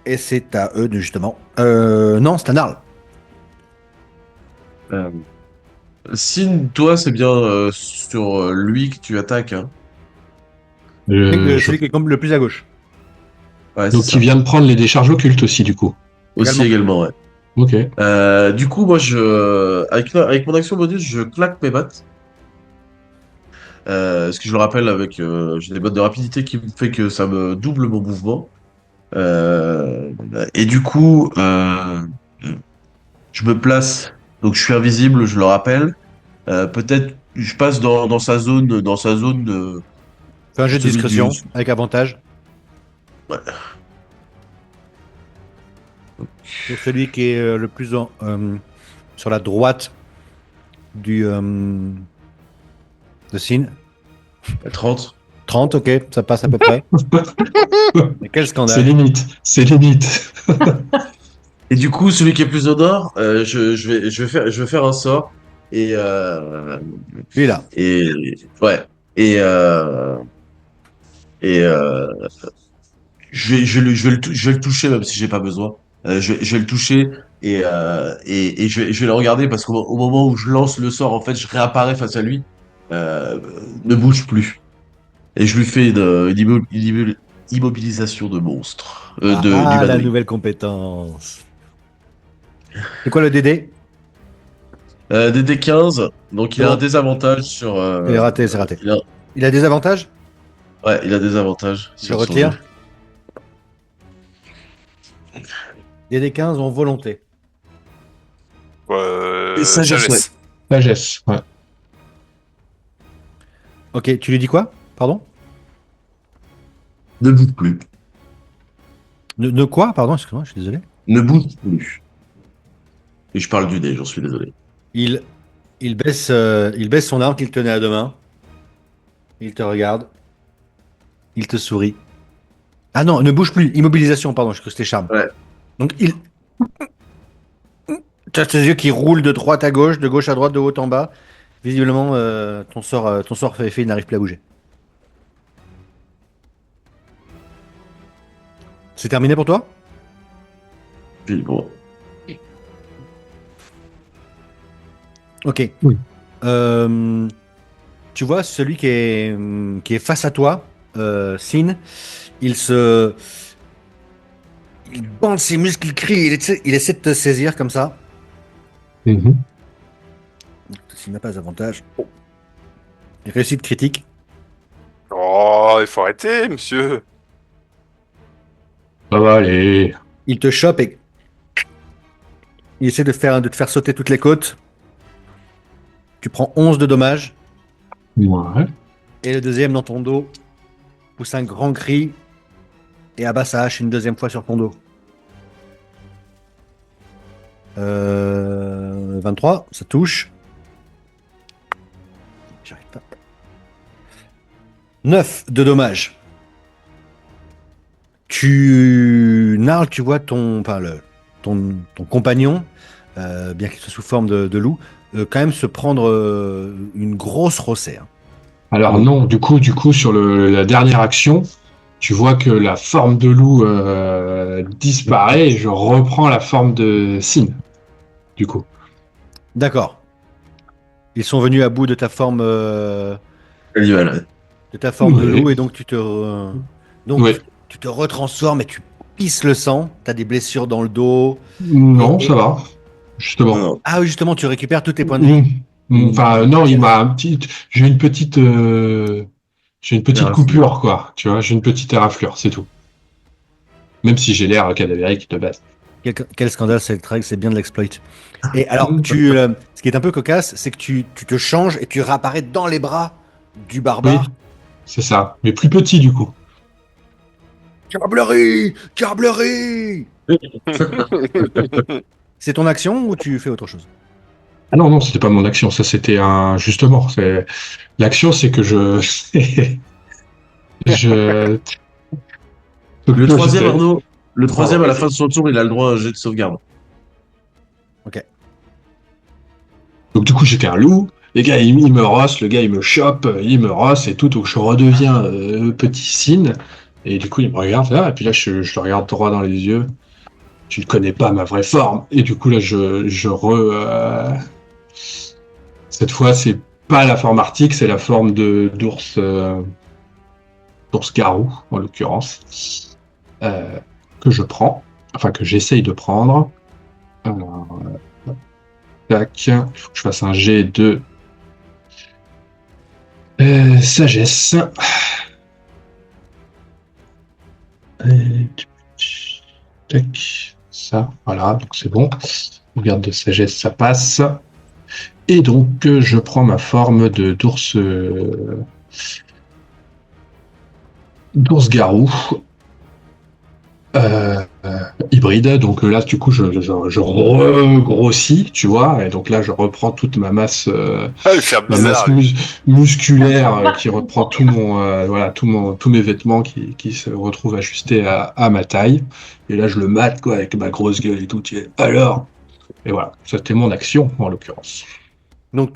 [SPEAKER 1] et c'est à eux justement. Non, c'est à Narl.
[SPEAKER 5] Sin, toi, c'est bien sur lui que tu attaques. Hein.
[SPEAKER 1] Celui qui est comme le plus à gauche.
[SPEAKER 5] Ouais,
[SPEAKER 3] Donc,
[SPEAKER 5] c'est
[SPEAKER 3] qui
[SPEAKER 5] ça.
[SPEAKER 3] vient de prendre les décharges occultes aussi, du coup.
[SPEAKER 5] Aussi également, ouais.
[SPEAKER 3] Ok.
[SPEAKER 5] Du coup, moi, avec mon action bonus, je claque mes battes. Ce que je le rappelle, j'ai des bottes de rapidité qui me fait que ça me double mon mouvement. Et du coup, je me place. Donc, je suis invisible, je le rappelle. Peut-être, je passe dans sa zone de
[SPEAKER 1] Fais un jeu de
[SPEAKER 5] celui du.
[SPEAKER 1] discrétion avec avantage.
[SPEAKER 5] Ouais.
[SPEAKER 1] Pour celui qui est le plus sur la droite de Sin.
[SPEAKER 5] 30.
[SPEAKER 1] 30, ok, ça passe à peu près. Mais quel
[SPEAKER 3] C'est
[SPEAKER 1] scandale.
[SPEAKER 3] limite. C'est limite.
[SPEAKER 5] Et du coup, celui qui est plus au nord, je vais faire un sort. Et,
[SPEAKER 1] Lui là.
[SPEAKER 5] et ouais. Et, euh, et je vais le toucher même si j'ai pas besoin. Je vais le toucher et je vais le regarder parce qu'au moment où je lance le sort, en fait, je réapparais face à lui. Euh, ne bouge plus. Et je lui fais une immobilisation de monstre,
[SPEAKER 1] La
[SPEAKER 5] d'humanoïde.
[SPEAKER 1] nouvelle compétence. C'est quoi le DD?
[SPEAKER 5] DD 15, donc il a un
[SPEAKER 1] Bon.
[SPEAKER 5] désavantage sur.
[SPEAKER 1] Il est raté, c'est raté.
[SPEAKER 5] Il a,
[SPEAKER 1] Il a des avantages?
[SPEAKER 5] ouais, il a des avantages
[SPEAKER 1] Je
[SPEAKER 5] sur son
[SPEAKER 1] retire.
[SPEAKER 5] jeu.
[SPEAKER 1] DD 15 en volonté.
[SPEAKER 5] Et sagesse,
[SPEAKER 4] Sagesse.
[SPEAKER 3] Sagesse. Ouais.
[SPEAKER 1] Ok, tu lui dis quoi? Pardon?
[SPEAKER 5] Ne bouge plus.
[SPEAKER 1] Ne quoi? Pardon, excuse-moi, je suis désolé.
[SPEAKER 5] Ne bouge plus. Et je parle du dé, j'en suis désolé.
[SPEAKER 1] Il, il baisse son arme qu'il tenait à deux mains. Il te regarde. Il te sourit. Ah non, ne bouge plus. Immobilisation, pardon, je crois que c'était charme.
[SPEAKER 5] Ouais.
[SPEAKER 1] Donc tu as tes yeux qui roulent de droite à gauche, de gauche à droite, de haut en bas. Visiblement, ton sort fait effet, il n'arrive plus à bouger. C'est terminé pour toi?
[SPEAKER 5] Puis bon.
[SPEAKER 1] Ok.
[SPEAKER 3] Oui.
[SPEAKER 1] Tu vois celui qui est face à toi, Sin, il bande ses muscles, il crie, il essaie de te saisir comme ça.
[SPEAKER 3] Mhm.
[SPEAKER 1] S'il n'a pas d'avantage. Oh. Réussite critique.
[SPEAKER 4] Oh, il faut arrêter, monsieur.
[SPEAKER 3] Ça va aller.
[SPEAKER 1] Il te chope et il essaie de te faire sauter toutes les côtes. Tu prends 11 de dommages.
[SPEAKER 3] Ouais.
[SPEAKER 1] Et le deuxième dans ton dos pousse un grand cri et abat sa hache une deuxième fois sur ton dos. 23, ça touche. J'arrive pas. 9 de dommages. Narl, tu vois ton compagnon, bien qu'il soit sous forme de loup, quand même se prendre une grosse rossée. Hein.
[SPEAKER 3] Alors non, du coup, sur la dernière action, tu vois que la forme de loup disparaît et je reprends la forme de Sin. Du coup.
[SPEAKER 1] D'accord. Ils sont venus à bout de ta forme,
[SPEAKER 5] Animal.
[SPEAKER 1] de
[SPEAKER 3] Oui.
[SPEAKER 1] loup et donc donc
[SPEAKER 3] Oui.
[SPEAKER 1] tu te retransformes et tu pisses le sang. T'as des blessures dans le dos.
[SPEAKER 3] Non,
[SPEAKER 1] Et-
[SPEAKER 3] ça va. Justement.
[SPEAKER 5] Non, non.
[SPEAKER 1] Ah oui, justement, tu récupères tous tes points de vie.
[SPEAKER 3] Enfin, non, j'ai une petite
[SPEAKER 5] Éraflure.
[SPEAKER 3] coupure, quoi. Tu vois, j'ai une petite éraflure, c'est tout. Même si j'ai l'air cadavérique de base.
[SPEAKER 1] Quel scandale, c'est le track, c'est bien de l'exploit. Et alors, ce qui est un peu cocasse, c'est que tu te changes et tu réapparais dans les bras du barbare.
[SPEAKER 3] Oui. C'est ça. Mais plus petit, du coup.
[SPEAKER 1] Carblerie! Carblerie! C'est ton action ou tu fais autre chose?
[SPEAKER 3] Ah non, non, c'était pas mon action, ça c'était un... Justement, l'action c'est que je... je...
[SPEAKER 5] Le
[SPEAKER 3] Moi,
[SPEAKER 5] troisième,
[SPEAKER 3] j'étais-
[SPEAKER 5] Arnaud, le
[SPEAKER 3] Pardon,
[SPEAKER 5] troisième, à la fin
[SPEAKER 3] vas-y.
[SPEAKER 5] de son tour, il a le droit à un jet de sauvegarde.
[SPEAKER 1] Ok.
[SPEAKER 3] Donc du coup, j'étais un loup. Les gars, il me rosse, le gars, il me chope, il me rosse et tout. Donc je redeviens petit cygne. Et du coup, il me regarde là. Et puis là, je le regarde droit dans les yeux. Tu ne connais pas ma vraie forme. Et du coup, là, cette fois, c'est pas la forme arctique, c'est la forme d'ours garou, en l'occurrence, euh, que je prends. Enfin, que j'essaye de prendre. Alors, tac. Il faut que je fasse un jet de sagesse. Et tac, ça, voilà, donc c'est bon. Garde de sagesse, ça passe. Et donc, je prends ma forme d'ours garou hybride. Donc là, du coup, je regrossis, tu vois. Et donc là, je reprends toute
[SPEAKER 4] Ah, il va faire
[SPEAKER 3] ma masse
[SPEAKER 4] bizarre, lui.
[SPEAKER 3] musculaire qui reprend voilà, tous mes vêtements qui se retrouvent ajustés à ma taille. Et là, je le mate quoi avec ma grosse gueule et tout. Alors, et voilà, c'était mon action en l'occurrence.
[SPEAKER 1] Donc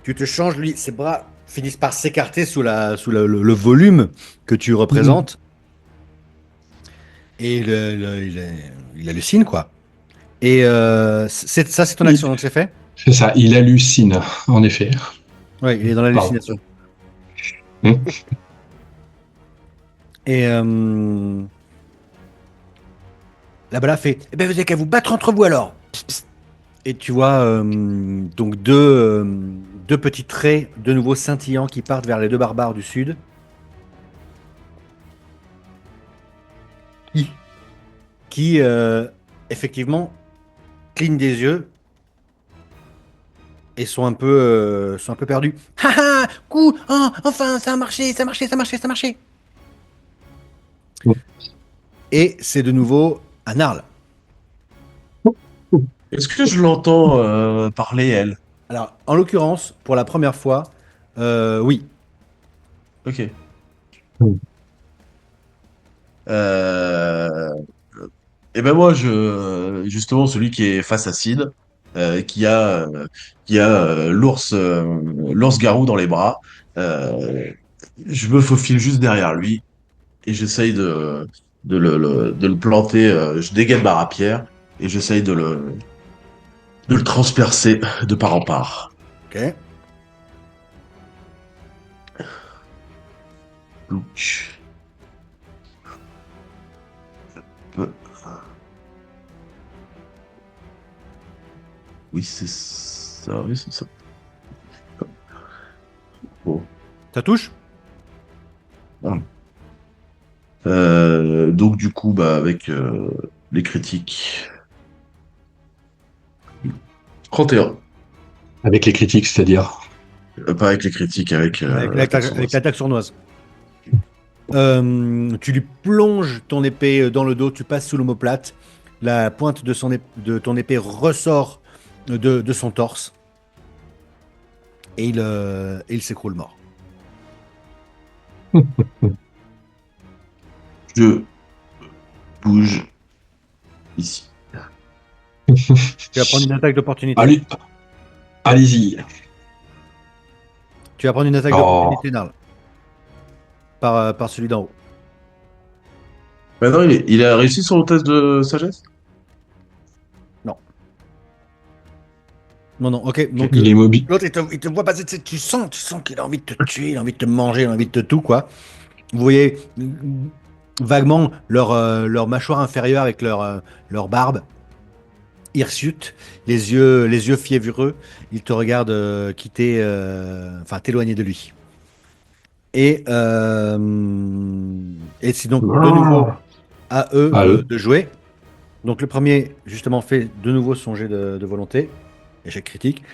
[SPEAKER 1] tu te changes, lui, ses bras finissent par s'écarter sous le volume que tu représentes. Et il hallucine, quoi. Et ça, c'est ton action, donc c'est fait?
[SPEAKER 3] C'est ça, il hallucine, en effet.
[SPEAKER 1] Oui, il est dans
[SPEAKER 3] Pardon.
[SPEAKER 1] l'hallucination.
[SPEAKER 3] Hmm.
[SPEAKER 1] Et la bala fait, eh ben vous avez qu'à vous battre entre vous alors. Psst, psst. Et tu vois donc deux petits traits de nouveau scintillants qui partent vers les deux barbares du sud. Qui effectivement clignent des yeux et sont un peu perdus. Ha ha, coup, oh, enfin, ça a marché, ça a marché, ça a marché, ça a marché.
[SPEAKER 3] Hmm.
[SPEAKER 1] Et c'est de nouveau un Arl.
[SPEAKER 5] Est-ce que je l'entends parler, elle?
[SPEAKER 1] Alors, en l'occurrence, pour la première fois, oui.
[SPEAKER 5] Ok.
[SPEAKER 3] Hmm.
[SPEAKER 5] Euh, Et ben moi, justement, celui qui est face à Sid, qui a l'ours garou dans les bras, euh, je me faufile juste derrière lui et j'essaye de le planter. Je dégaine ma rapière et j'essaye de le transpercer de part en part.
[SPEAKER 1] Ok.
[SPEAKER 5] Donc, euh, oui, c'est ça, oui, c'est ça. Bon.
[SPEAKER 1] Ça touche?
[SPEAKER 5] Donc du coup, bah, avec les critiques. 31.
[SPEAKER 3] Avec les critiques, c'est-à-dire.
[SPEAKER 5] Pas avec les critiques, avec l'attaque
[SPEAKER 1] Avec
[SPEAKER 5] sournoise.
[SPEAKER 1] l'attaque sournoise. Tu lui plonges ton épée dans le dos, tu passes sous l'omoplate. La pointe de ton épée ressort de son torse. Et il s'écroule mort.
[SPEAKER 5] Je bouge ici.
[SPEAKER 1] Tu vas prendre une attaque d'opportunité.
[SPEAKER 3] Allez, allez-y.
[SPEAKER 1] Tu vas prendre une attaque
[SPEAKER 3] Oh.
[SPEAKER 1] d'opportunité, Narl. Par celui d'en haut.
[SPEAKER 5] Maintenant, il a réussi son test de sagesse?
[SPEAKER 1] Non, non, ok. Donc,
[SPEAKER 3] Il est mobile.
[SPEAKER 1] l'autre, il te voit passer. Tu sens qu'il a envie de te tuer, il a envie de te manger, il a envie de te tout, quoi. Vous voyez vaguement leur mâchoire inférieure avec leur barbe hirsute, les yeux fiévreux. Il te regarde quitter, enfin, t'éloigner de lui. Et, et c'est donc de nouveau à eux
[SPEAKER 3] À eux.
[SPEAKER 1] de jouer. Donc le premier, justement, fait de nouveau son jet de volonté. Échec critique.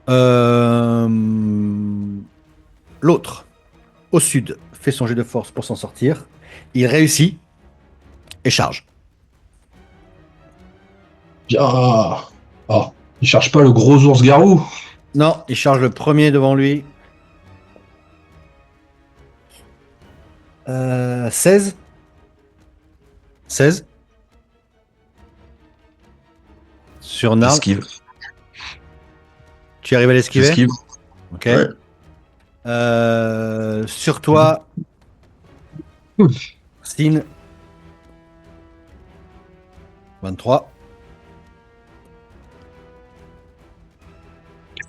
[SPEAKER 1] Euh, L'autre, au sud, fait son jet de force pour s'en sortir. Il réussit et charge.
[SPEAKER 3] Bien. Oh, il cherche pas le gros ours-garou.
[SPEAKER 1] Non, il charge le premier devant lui. 16. 16. Sur Narl.
[SPEAKER 5] Esquive.
[SPEAKER 1] Tu arrives à l'esquiver?
[SPEAKER 5] Esquive.
[SPEAKER 1] Ok.
[SPEAKER 5] Ouais.
[SPEAKER 1] Sur toi, Sin. 23.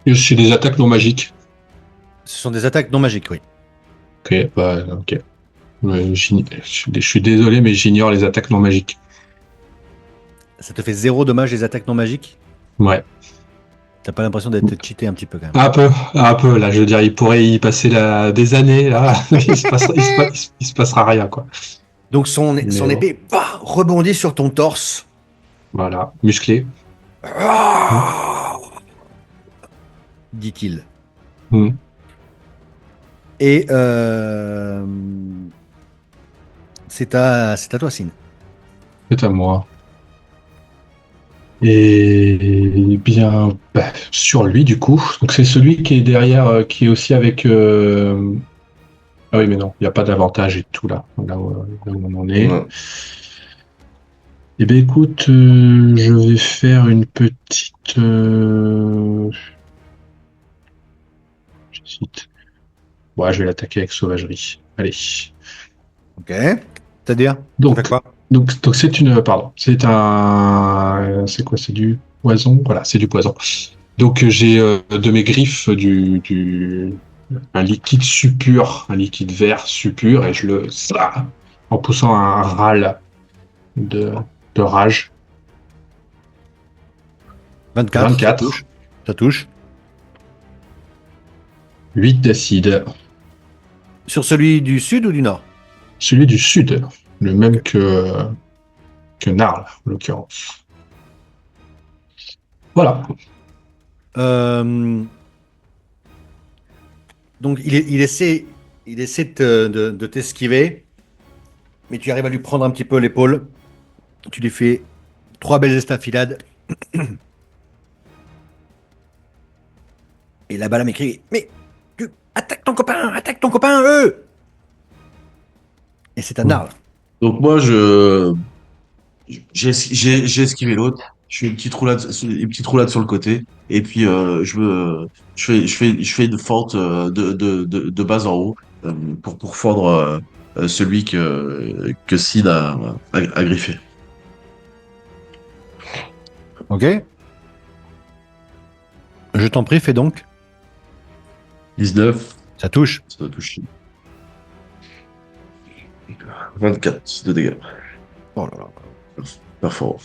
[SPEAKER 3] Je suis des attaques non magiques.
[SPEAKER 1] Ce sont des attaques non magiques, oui.
[SPEAKER 3] Ok, bah, ok. Je suis désolé, mais j'ignore les attaques non magiques.
[SPEAKER 1] Ça te fait 0 dommage les attaques non magiques?
[SPEAKER 3] Ouais.
[SPEAKER 1] T'as pas l'impression d'être cheaté un petit peu quand même?
[SPEAKER 3] Un peu, là, je veux dire, il pourrait y passer des années, là, il se passera rien, quoi.
[SPEAKER 1] Donc son
[SPEAKER 3] Mais bon.
[SPEAKER 1] épée rebondit sur ton torse.
[SPEAKER 3] Voilà, musclé.
[SPEAKER 1] Dit-il.
[SPEAKER 3] Hmm.
[SPEAKER 1] Et c'est à toi, Sin.
[SPEAKER 3] C'est à moi. Et bien, bah, sur lui, du coup. Donc, c'est celui qui est derrière, qui est aussi avec. Ah oui, mais non, il n'y a pas d'avantage et tout, là où on en est.
[SPEAKER 5] Ouais.
[SPEAKER 3] Eh bien, écoute, je vais faire une petite. J'hésite. Ouais, je vais l'attaquer avec sauvagerie. Allez.
[SPEAKER 1] Ok. C'est-à-dire? Ça
[SPEAKER 3] Donc,
[SPEAKER 1] fait quoi?
[SPEAKER 3] donc c'est une. Pardon. C'est un. C'est quoi? C'est du poison? Voilà, c'est du poison. Donc, j'ai de mes griffes un liquide suppur, un liquide vert suppur, et je le. Ça, en poussant un râle de, de rage.
[SPEAKER 1] 24.
[SPEAKER 3] 24.
[SPEAKER 1] Ça touche.
[SPEAKER 3] 8 d'acide.
[SPEAKER 1] Sur celui du sud ou du nord?
[SPEAKER 3] Celui du sud, le même que Narl, en l'occurrence. Voilà.
[SPEAKER 1] Donc il essaie de t'esquiver, mais tu arrives à lui prendre un petit peu l'épaule. Tu lui fais 3 belles estafilades. Et là-bas, la m'écrit: mais attaque ton copain, eux! Et c'est à Narl.
[SPEAKER 5] Donc moi, j'ai esquivé l'autre. Je fais une petite roulade sur le côté. Et puis, je fais une fente de bas en haut pour fendre celui que Sid a griffé.
[SPEAKER 1] Ok. Je t'en prie, fais donc.
[SPEAKER 5] 19,
[SPEAKER 1] Ça touche.
[SPEAKER 5] ça doit toucher. 24 de dégâts.
[SPEAKER 1] Oh là là.
[SPEAKER 5] Perforant.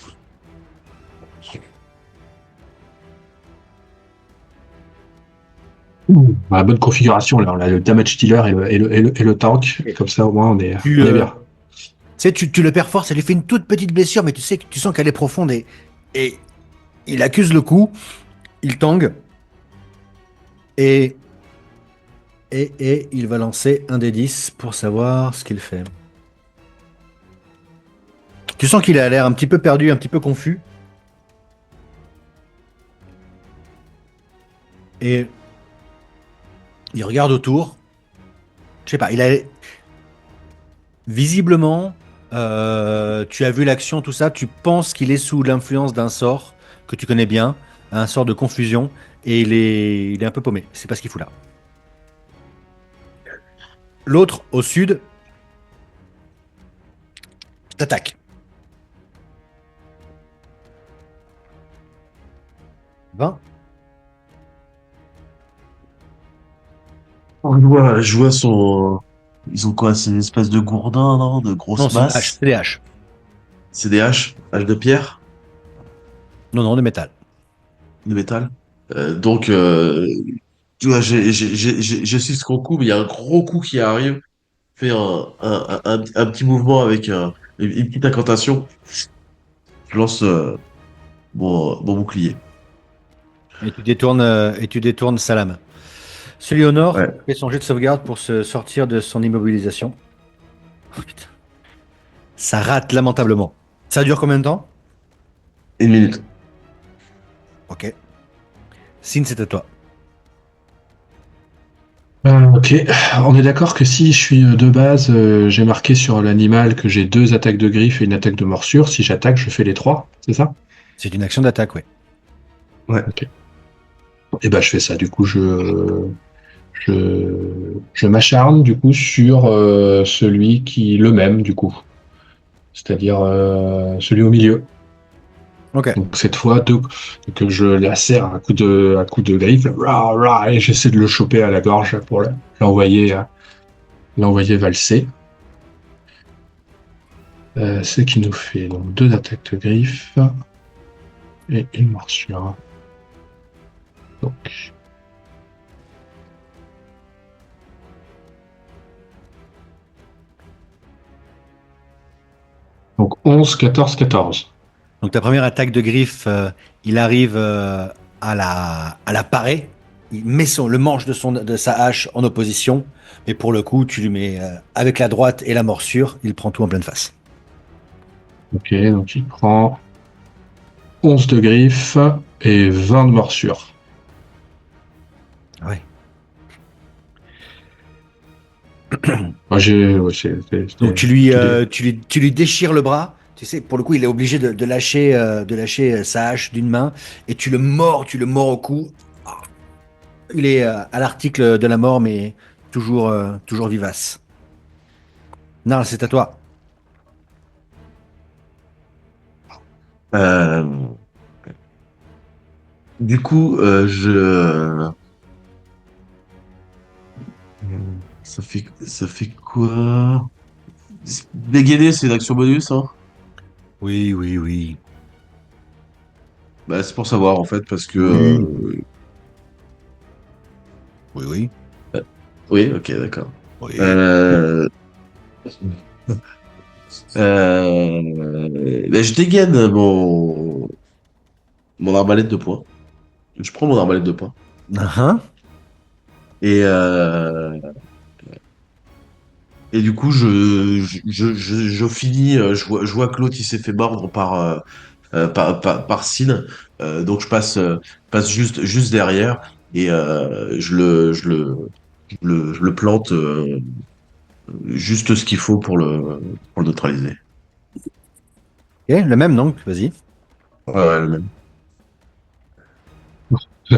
[SPEAKER 3] La bonne configuration, là. On a le damage dealer et le tank. Et comme ça, au moins, on est bien.
[SPEAKER 1] Tu sais, tu le perforces, ça lui fait une toute petite blessure, mais tu sens qu'elle est profonde et il accuse le coup, il tangue et il va lancer un des 10 pour savoir ce qu'il fait. Tu sens qu'il a l'air un petit peu perdu, un petit peu confus. Et il regarde autour. Je sais pas, il a visiblement, tu as vu l'action, tout ça, tu penses qu'il est sous l'influence d'un sort que tu connais bien, un sort de confusion, et il est un peu paumé. C'est pas ce qu'il fout là. L'autre, au sud, t'attaque. 20.
[SPEAKER 5] Je vois son. Ils ont quoi? C'est une espèce de gourdin, non? De
[SPEAKER 1] Non,
[SPEAKER 5] grosse
[SPEAKER 1] c'est une hache,
[SPEAKER 5] masse.
[SPEAKER 1] c'est des haches.
[SPEAKER 5] C'est des haches de pierre,
[SPEAKER 1] Non, de métal.
[SPEAKER 5] de métal. Donc, tu vois, j'ai su ce qu'on coupe, mais il y a un gros coup qui arrive, fait un petit mouvement avec une petite incantation. Je lance mon bouclier.
[SPEAKER 1] Et tu détournes sa lame. Celui au nord
[SPEAKER 5] Ouais,
[SPEAKER 1] fait son jet de sauvegarde pour se sortir de son immobilisation. Oh, putain. Ça rate lamentablement. Ça dure combien de temps?
[SPEAKER 5] 1 minute.
[SPEAKER 1] Ok. Sin, c'est à toi.
[SPEAKER 3] Ok, on est d'accord que si je suis de base, j'ai marqué sur l'animal que j'ai 2 attaques de griffe et une attaque de morsure. Si j'attaque, je fais les 3, c'est ça?
[SPEAKER 1] C'est une action d'attaque, oui.
[SPEAKER 5] Ouais.
[SPEAKER 3] Ok. Et ben je fais ça. Du coup, je m'acharne du coup sur celui qui le même du coup, c'est-à-dire celui au milieu.
[SPEAKER 1] Ok.
[SPEAKER 3] Donc cette fois, que je lacère à coup de griffe, rah, rah, et j'essaie de le choper à la gorge pour l'envoyer valser. Ce qui nous fait donc 2 attaques de griffe et une morsure. Donc, donc 11, 14, 14.
[SPEAKER 1] Donc ta première attaque de griffe, il arrive à la parer. Il met le manche de sa hache en opposition. Mais pour le coup, tu lui mets avec la droite et la morsure, il prend tout en pleine face.
[SPEAKER 3] Ok, donc il prend 11 de griffe et 20 de morsure.
[SPEAKER 1] Ouais.
[SPEAKER 3] Moi,
[SPEAKER 1] Donc tu lui déchires le bras. Tu sais, pour le coup, il est obligé de lâcher sa hache d'une main et tu le mords au cou. Ah, il est à l'article de la mort, mais toujours vivace. Non, c'est à toi.
[SPEAKER 5] Euh, du coup, ça fait quoi? Dégainer, c'est une action bonus, hein?
[SPEAKER 1] Oui, oui, oui.
[SPEAKER 5] Bah, c'est pour savoir, en fait, parce que...
[SPEAKER 1] Oui, oui, oui.
[SPEAKER 5] oui, ok, d'accord.
[SPEAKER 1] Oui.
[SPEAKER 5] Euh, bah, je dégaine mon arbalète de poing. Je prends mon arbalète de poing.
[SPEAKER 1] Uhum.
[SPEAKER 5] Et, et du coup, je finis, je vois que l'autre, il s'est fait mordre par Sin. Donc, passe juste derrière et je le plante juste ce qu'il faut pour le neutraliser.
[SPEAKER 1] Ok, le même, donc, vas-y.
[SPEAKER 5] Ouais, ouais, le même.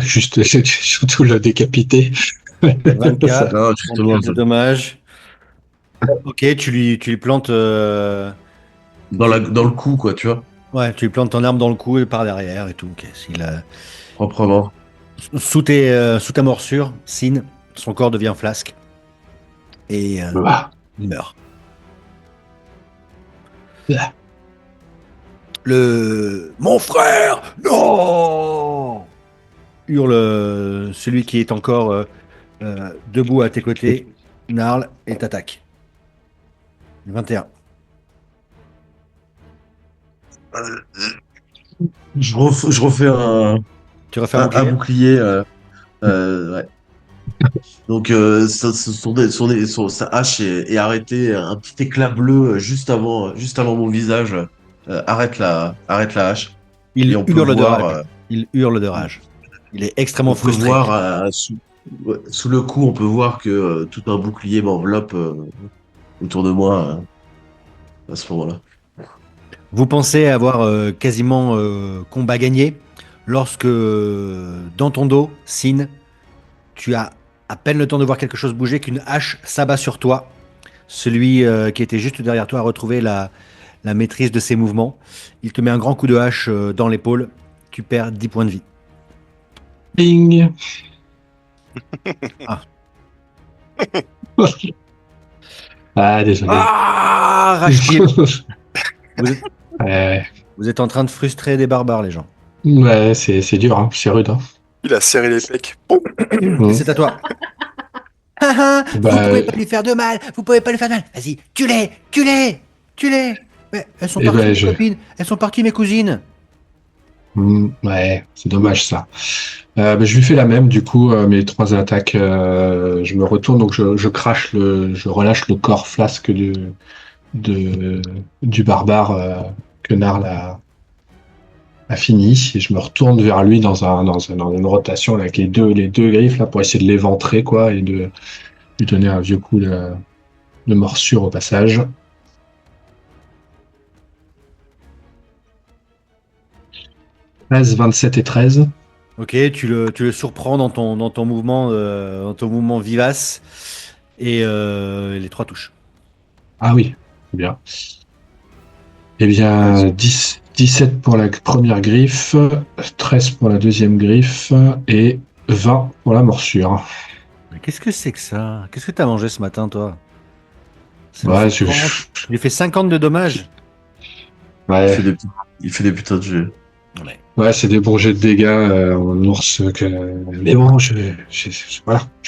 [SPEAKER 3] Juste, surtout le décapiter.
[SPEAKER 1] Vingt
[SPEAKER 3] Ça.
[SPEAKER 1] k
[SPEAKER 5] Non,
[SPEAKER 1] 24
[SPEAKER 5] justement,
[SPEAKER 1] de dommages. Ok, tu lui plantes,
[SPEAKER 5] dans le coup, quoi, tu vois,
[SPEAKER 1] ouais, tu lui plantes ton arme dans le cou et par derrière et tout. Ok,
[SPEAKER 5] proprement.
[SPEAKER 1] sous ta morsure, Sin, son corps devient flasque et
[SPEAKER 3] Ah,
[SPEAKER 1] il meurt.
[SPEAKER 3] ah.
[SPEAKER 1] Mon frère, non! Hurle celui qui est encore debout à tes côtés, Narl, et t'attaque. 21.
[SPEAKER 5] Euh, je refais
[SPEAKER 1] Tu refais un
[SPEAKER 5] un
[SPEAKER 1] bouclier?
[SPEAKER 5] bouclier. Ouais. Donc, sa hache est arrêtée. Un petit éclat bleu juste avant mon visage arrête la hache. Et
[SPEAKER 1] Il
[SPEAKER 5] on peut
[SPEAKER 1] hurle de
[SPEAKER 5] voir,
[SPEAKER 1] rage. Il hurle de rage. Il est extrêmement
[SPEAKER 5] on peut
[SPEAKER 1] frustré.
[SPEAKER 5] voir ouais, sous le cou, on peut voir que tout un bouclier m'enveloppe autour de moi à ce moment-là.
[SPEAKER 1] Vous pensez avoir quasiment combat gagné lorsque dans ton dos, Sin, tu as à peine le temps de voir quelque chose bouger qu'une hache s'abat sur toi. Celui qui était juste derrière toi a retrouvé la maîtrise de ses mouvements. Il te met un grand coup de hache dans l'épaule. Tu perds 10 points de vie.
[SPEAKER 3] Ping.
[SPEAKER 1] Ah,
[SPEAKER 3] Ah, désolé.
[SPEAKER 1] ah Rachid, vous êtes,
[SPEAKER 3] Ouais,
[SPEAKER 1] vous êtes en train de frustrer des barbares, les gens.
[SPEAKER 3] ouais, c'est dur, hein, c'est rude. Hein.
[SPEAKER 4] Il a serré les pecs. Boum.
[SPEAKER 1] Et
[SPEAKER 3] Mm.
[SPEAKER 1] c'est à toi. Ah, ah, vous pouvez
[SPEAKER 3] Bah,
[SPEAKER 1] pas lui faire de mal, vous pouvez pas lui faire de mal. Vas-y, tue-les, tue-les, tue-les. Mais elles sont
[SPEAKER 3] eh
[SPEAKER 1] parties,
[SPEAKER 3] ben,
[SPEAKER 1] mes copines, elles sont parties, mes cousines.
[SPEAKER 3] ouais, c'est dommage ça. Bah, je lui fais la même, du coup, mes 3 attaques, je me retourne, donc je relâche le corps flasque de, du barbare que Narl a fini et je me retourne vers lui dans une rotation là, avec les deux griffes là pour essayer de l'éventrer quoi et de lui donner un vieux coup de morsure au passage. « 13, 27 et 13.
[SPEAKER 1] Ok, tu le surprends dans ton mouvement vivace et les 3 touches.
[SPEAKER 3] Ah oui, c'est bien. Eh bien, 17 pour la première griffe, 13 pour la deuxième griffe et 20 pour la morsure.
[SPEAKER 1] Mais qu'est-ce que c'est que ça? Qu'est-ce que t'as mangé ce matin, toi? Ça lui
[SPEAKER 3] Ouais,
[SPEAKER 1] fait 30, il lui fait 50 de dommages.
[SPEAKER 5] Il
[SPEAKER 3] ouais,
[SPEAKER 5] fait des, petits- il fait des putains de jeux.
[SPEAKER 1] Ouais.
[SPEAKER 3] ouais, c'est des bons jets de dégâts en ours. Mais bon, voilà, je suis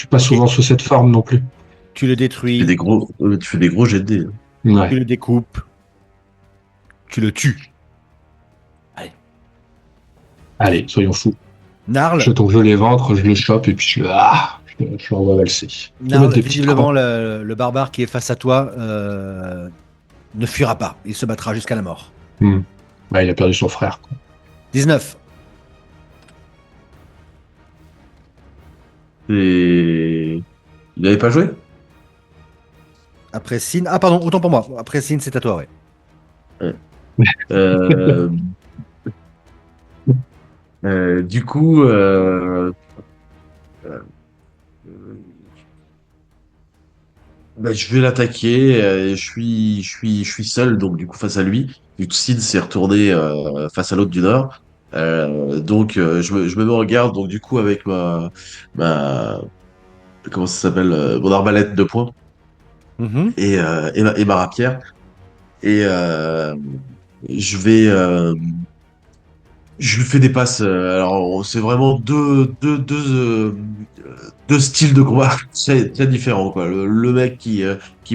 [SPEAKER 3] pas
[SPEAKER 1] Ok,
[SPEAKER 3] souvent sous cette forme non plus.
[SPEAKER 1] tu le détruis,
[SPEAKER 5] Tu fais des gros jets de dés.
[SPEAKER 1] tu
[SPEAKER 3] Ouais.
[SPEAKER 1] le découpes, tu le tues. Allez.
[SPEAKER 3] Allez, soyons fous.
[SPEAKER 1] Narl,
[SPEAKER 3] Donc je les ventre, je le chope et puis je l'envoie valser. Je vais mettre des petites
[SPEAKER 1] visiblement,
[SPEAKER 3] croix.
[SPEAKER 1] le barbare qui est face à toi ne fuira pas. Il se battra jusqu'à la mort.
[SPEAKER 3] Ouais, il a perdu son frère. Quoi.
[SPEAKER 1] 19.
[SPEAKER 5] Et il avait pas joué?
[SPEAKER 1] Après Sin. Ah, pardon, autant pour moi. Après Sin, c'est à toi, ouais.
[SPEAKER 5] Euh, du coup, euh, bah, je vais l'attaquer. Je suis seul, donc du coup face à lui. Du coup, Sid s'est retourné face à l'autre du Nord. Je me mets en garde. Donc du coup, avec ma comment ça s'appelle, mon arbalète de poing
[SPEAKER 1] Mhm.
[SPEAKER 5] et ma rapière. Et je vais je lui fais des passes. Alors, c'est vraiment deux styles de combat très différents, quoi. Le mec qui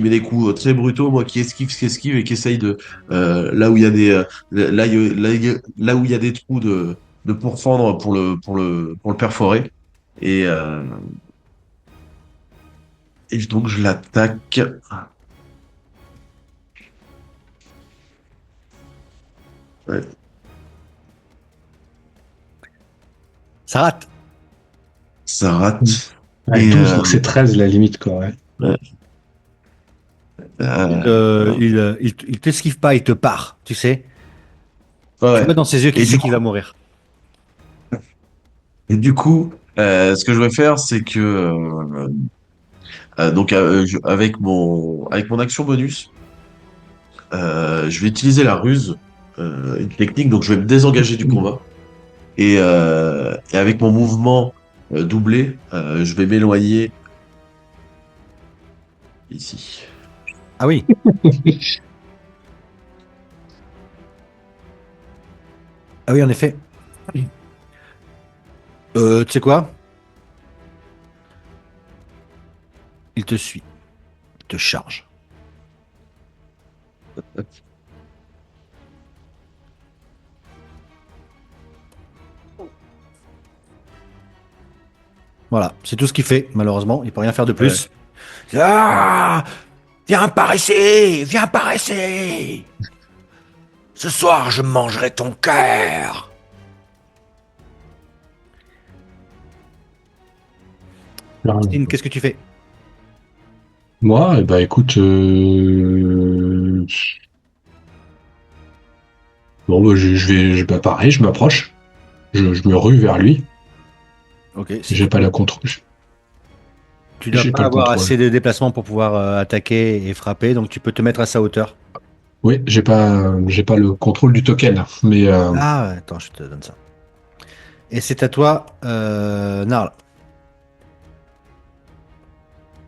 [SPEAKER 5] met des coups très brutaux, moi qui esquive et qui essaye de là où il y a là où il y a des trous de pourfendre pour le perforer. Et, euh, et donc je l'attaque. Ouais,
[SPEAKER 1] Ça rate.
[SPEAKER 5] ça rate.
[SPEAKER 3] Ouais,
[SPEAKER 5] Et
[SPEAKER 3] 12, donc c'est 13 la limite, quoi. Ouais.
[SPEAKER 5] ouais, euh,
[SPEAKER 1] Il t'esquive pas, il te part, tu sais. Tu vois
[SPEAKER 5] ouais.
[SPEAKER 1] dans ses yeux qu'il
[SPEAKER 5] Et
[SPEAKER 1] sait
[SPEAKER 5] du
[SPEAKER 1] qu'il va mourir.
[SPEAKER 5] Et du coup, ce que je vais faire, c'est que avec mon action bonus, je vais utiliser la ruse, une technique. Donc, je vais me désengager du combat et avec mon mouvement doublé, je vais m'éloigner ici.
[SPEAKER 1] Ah oui. Ah oui, en effet. Tu sais quoi? Il te suit. Il te charge. Voilà, c'est tout ce qu'il fait, malheureusement. Il peut rien faire de plus. Ah! Viens par ici! Viens par ici! Ce soir, je mangerai ton cœur! Christine, qu'est-ce que tu fais?
[SPEAKER 3] Moi, eh ben, écoute, bon, bah, bah, pareil, je m'approche, je me rue vers lui.
[SPEAKER 1] Ok,
[SPEAKER 3] J'ai pas le contrôle.
[SPEAKER 1] tu dois
[SPEAKER 3] J'ai
[SPEAKER 1] pas
[SPEAKER 3] pas le
[SPEAKER 1] avoir
[SPEAKER 3] contrôle.
[SPEAKER 1] assez de déplacement pour pouvoir attaquer et frapper, donc tu peux te mettre à sa hauteur.
[SPEAKER 3] Oui, j'ai pas le contrôle du token, mais
[SPEAKER 1] Ah, attends, je te donne ça. Et c'est à toi, Narl.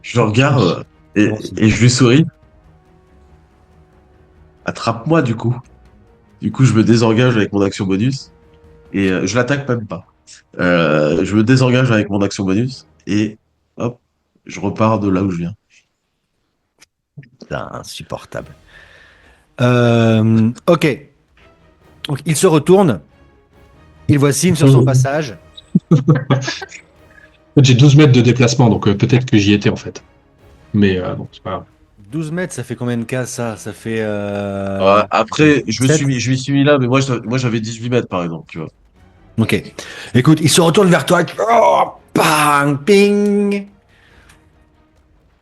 [SPEAKER 5] Je le regarde
[SPEAKER 1] Comment c'est
[SPEAKER 5] et je lui souris. Attrape-moi, du coup. Du coup, je me désengage avec mon action bonus et je l'attaque même pas. Je me désengage avec mon action bonus et hop, je repars de là où je viens.
[SPEAKER 1] insupportable. Ok. Donc, il se retourne. Il voit Sin sur son passage.
[SPEAKER 3] j'ai 12 mètres de déplacement, donc peut-être que j'y étais en fait. Mais bon, c'est pas grave.
[SPEAKER 1] 12 mètres, ça fait combien de cases, ça? Ça fait...
[SPEAKER 5] Après,
[SPEAKER 1] sept.
[SPEAKER 5] je m'y suis mis là, mais moi j'avais 18 mètres par exemple, tu vois.
[SPEAKER 1] Ok. Écoute, il se retourne vers toi. Oh, bang, ping.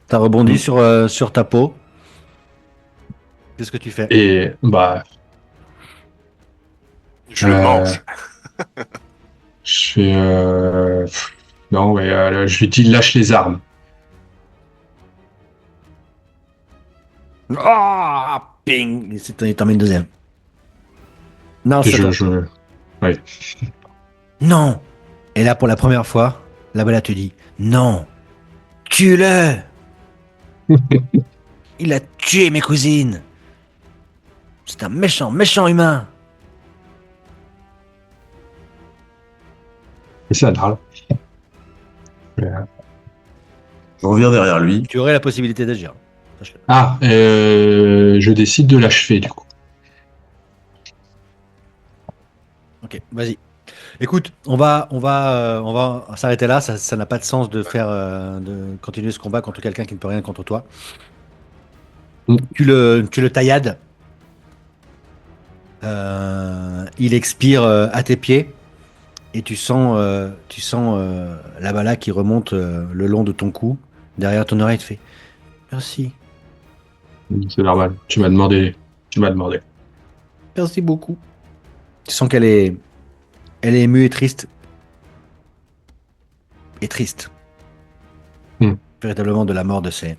[SPEAKER 1] T'as rebondi
[SPEAKER 3] Mm.
[SPEAKER 1] sur ta peau. Qu'est-ce que tu fais?
[SPEAKER 3] Et bah,
[SPEAKER 4] Je le
[SPEAKER 3] euh,
[SPEAKER 4] mange.
[SPEAKER 3] je fais. Non, mais je lui dis lâche les armes.
[SPEAKER 1] Oh, ping. Il t'en met une deuxième. Non,
[SPEAKER 3] Et
[SPEAKER 1] c'est à toi.
[SPEAKER 3] ouais.
[SPEAKER 1] Non. Et là, pour la première fois, la balade te dit non. Tue-le. Il a tué mes cousines. C'est un méchant, méchant humain.
[SPEAKER 3] Et ça, là. Euh,
[SPEAKER 5] Je reviens derrière lui.
[SPEAKER 1] Tu aurais la possibilité d'agir. Sache-le.
[SPEAKER 3] Ah, je décide de l'achever, du coup.
[SPEAKER 1] Ok, vas-y. Écoute, on va s'arrêter là. Ça n'a pas de sens de faire, de continuer ce combat contre quelqu'un qui ne peut rien contre toi.
[SPEAKER 3] Mm.
[SPEAKER 1] Tu le taillades. Il expire à tes pieds et tu sens la bala qui remonte le long de ton cou, derrière ton oreille. Tu fais merci,
[SPEAKER 3] C'est normal. Tu m'as demandé. Tu m'as demandé.
[SPEAKER 1] merci beaucoup. Tu sens elle est émue et triste. Et triste.
[SPEAKER 3] Mm.
[SPEAKER 1] Véritablement de la mort de ses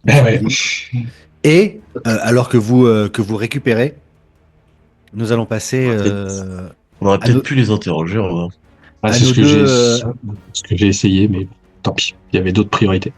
[SPEAKER 3] Eh ouais.
[SPEAKER 1] cousines. Et alors que vous récupérez, nous allons passer
[SPEAKER 5] On aurait
[SPEAKER 1] à, nos,
[SPEAKER 5] peut-être pu les interroger, Romain.
[SPEAKER 3] Ah,
[SPEAKER 1] à
[SPEAKER 3] c'est
[SPEAKER 1] nos deux.
[SPEAKER 3] ce que j'ai essayé, mais tant pis. Il y avait d'autres priorités.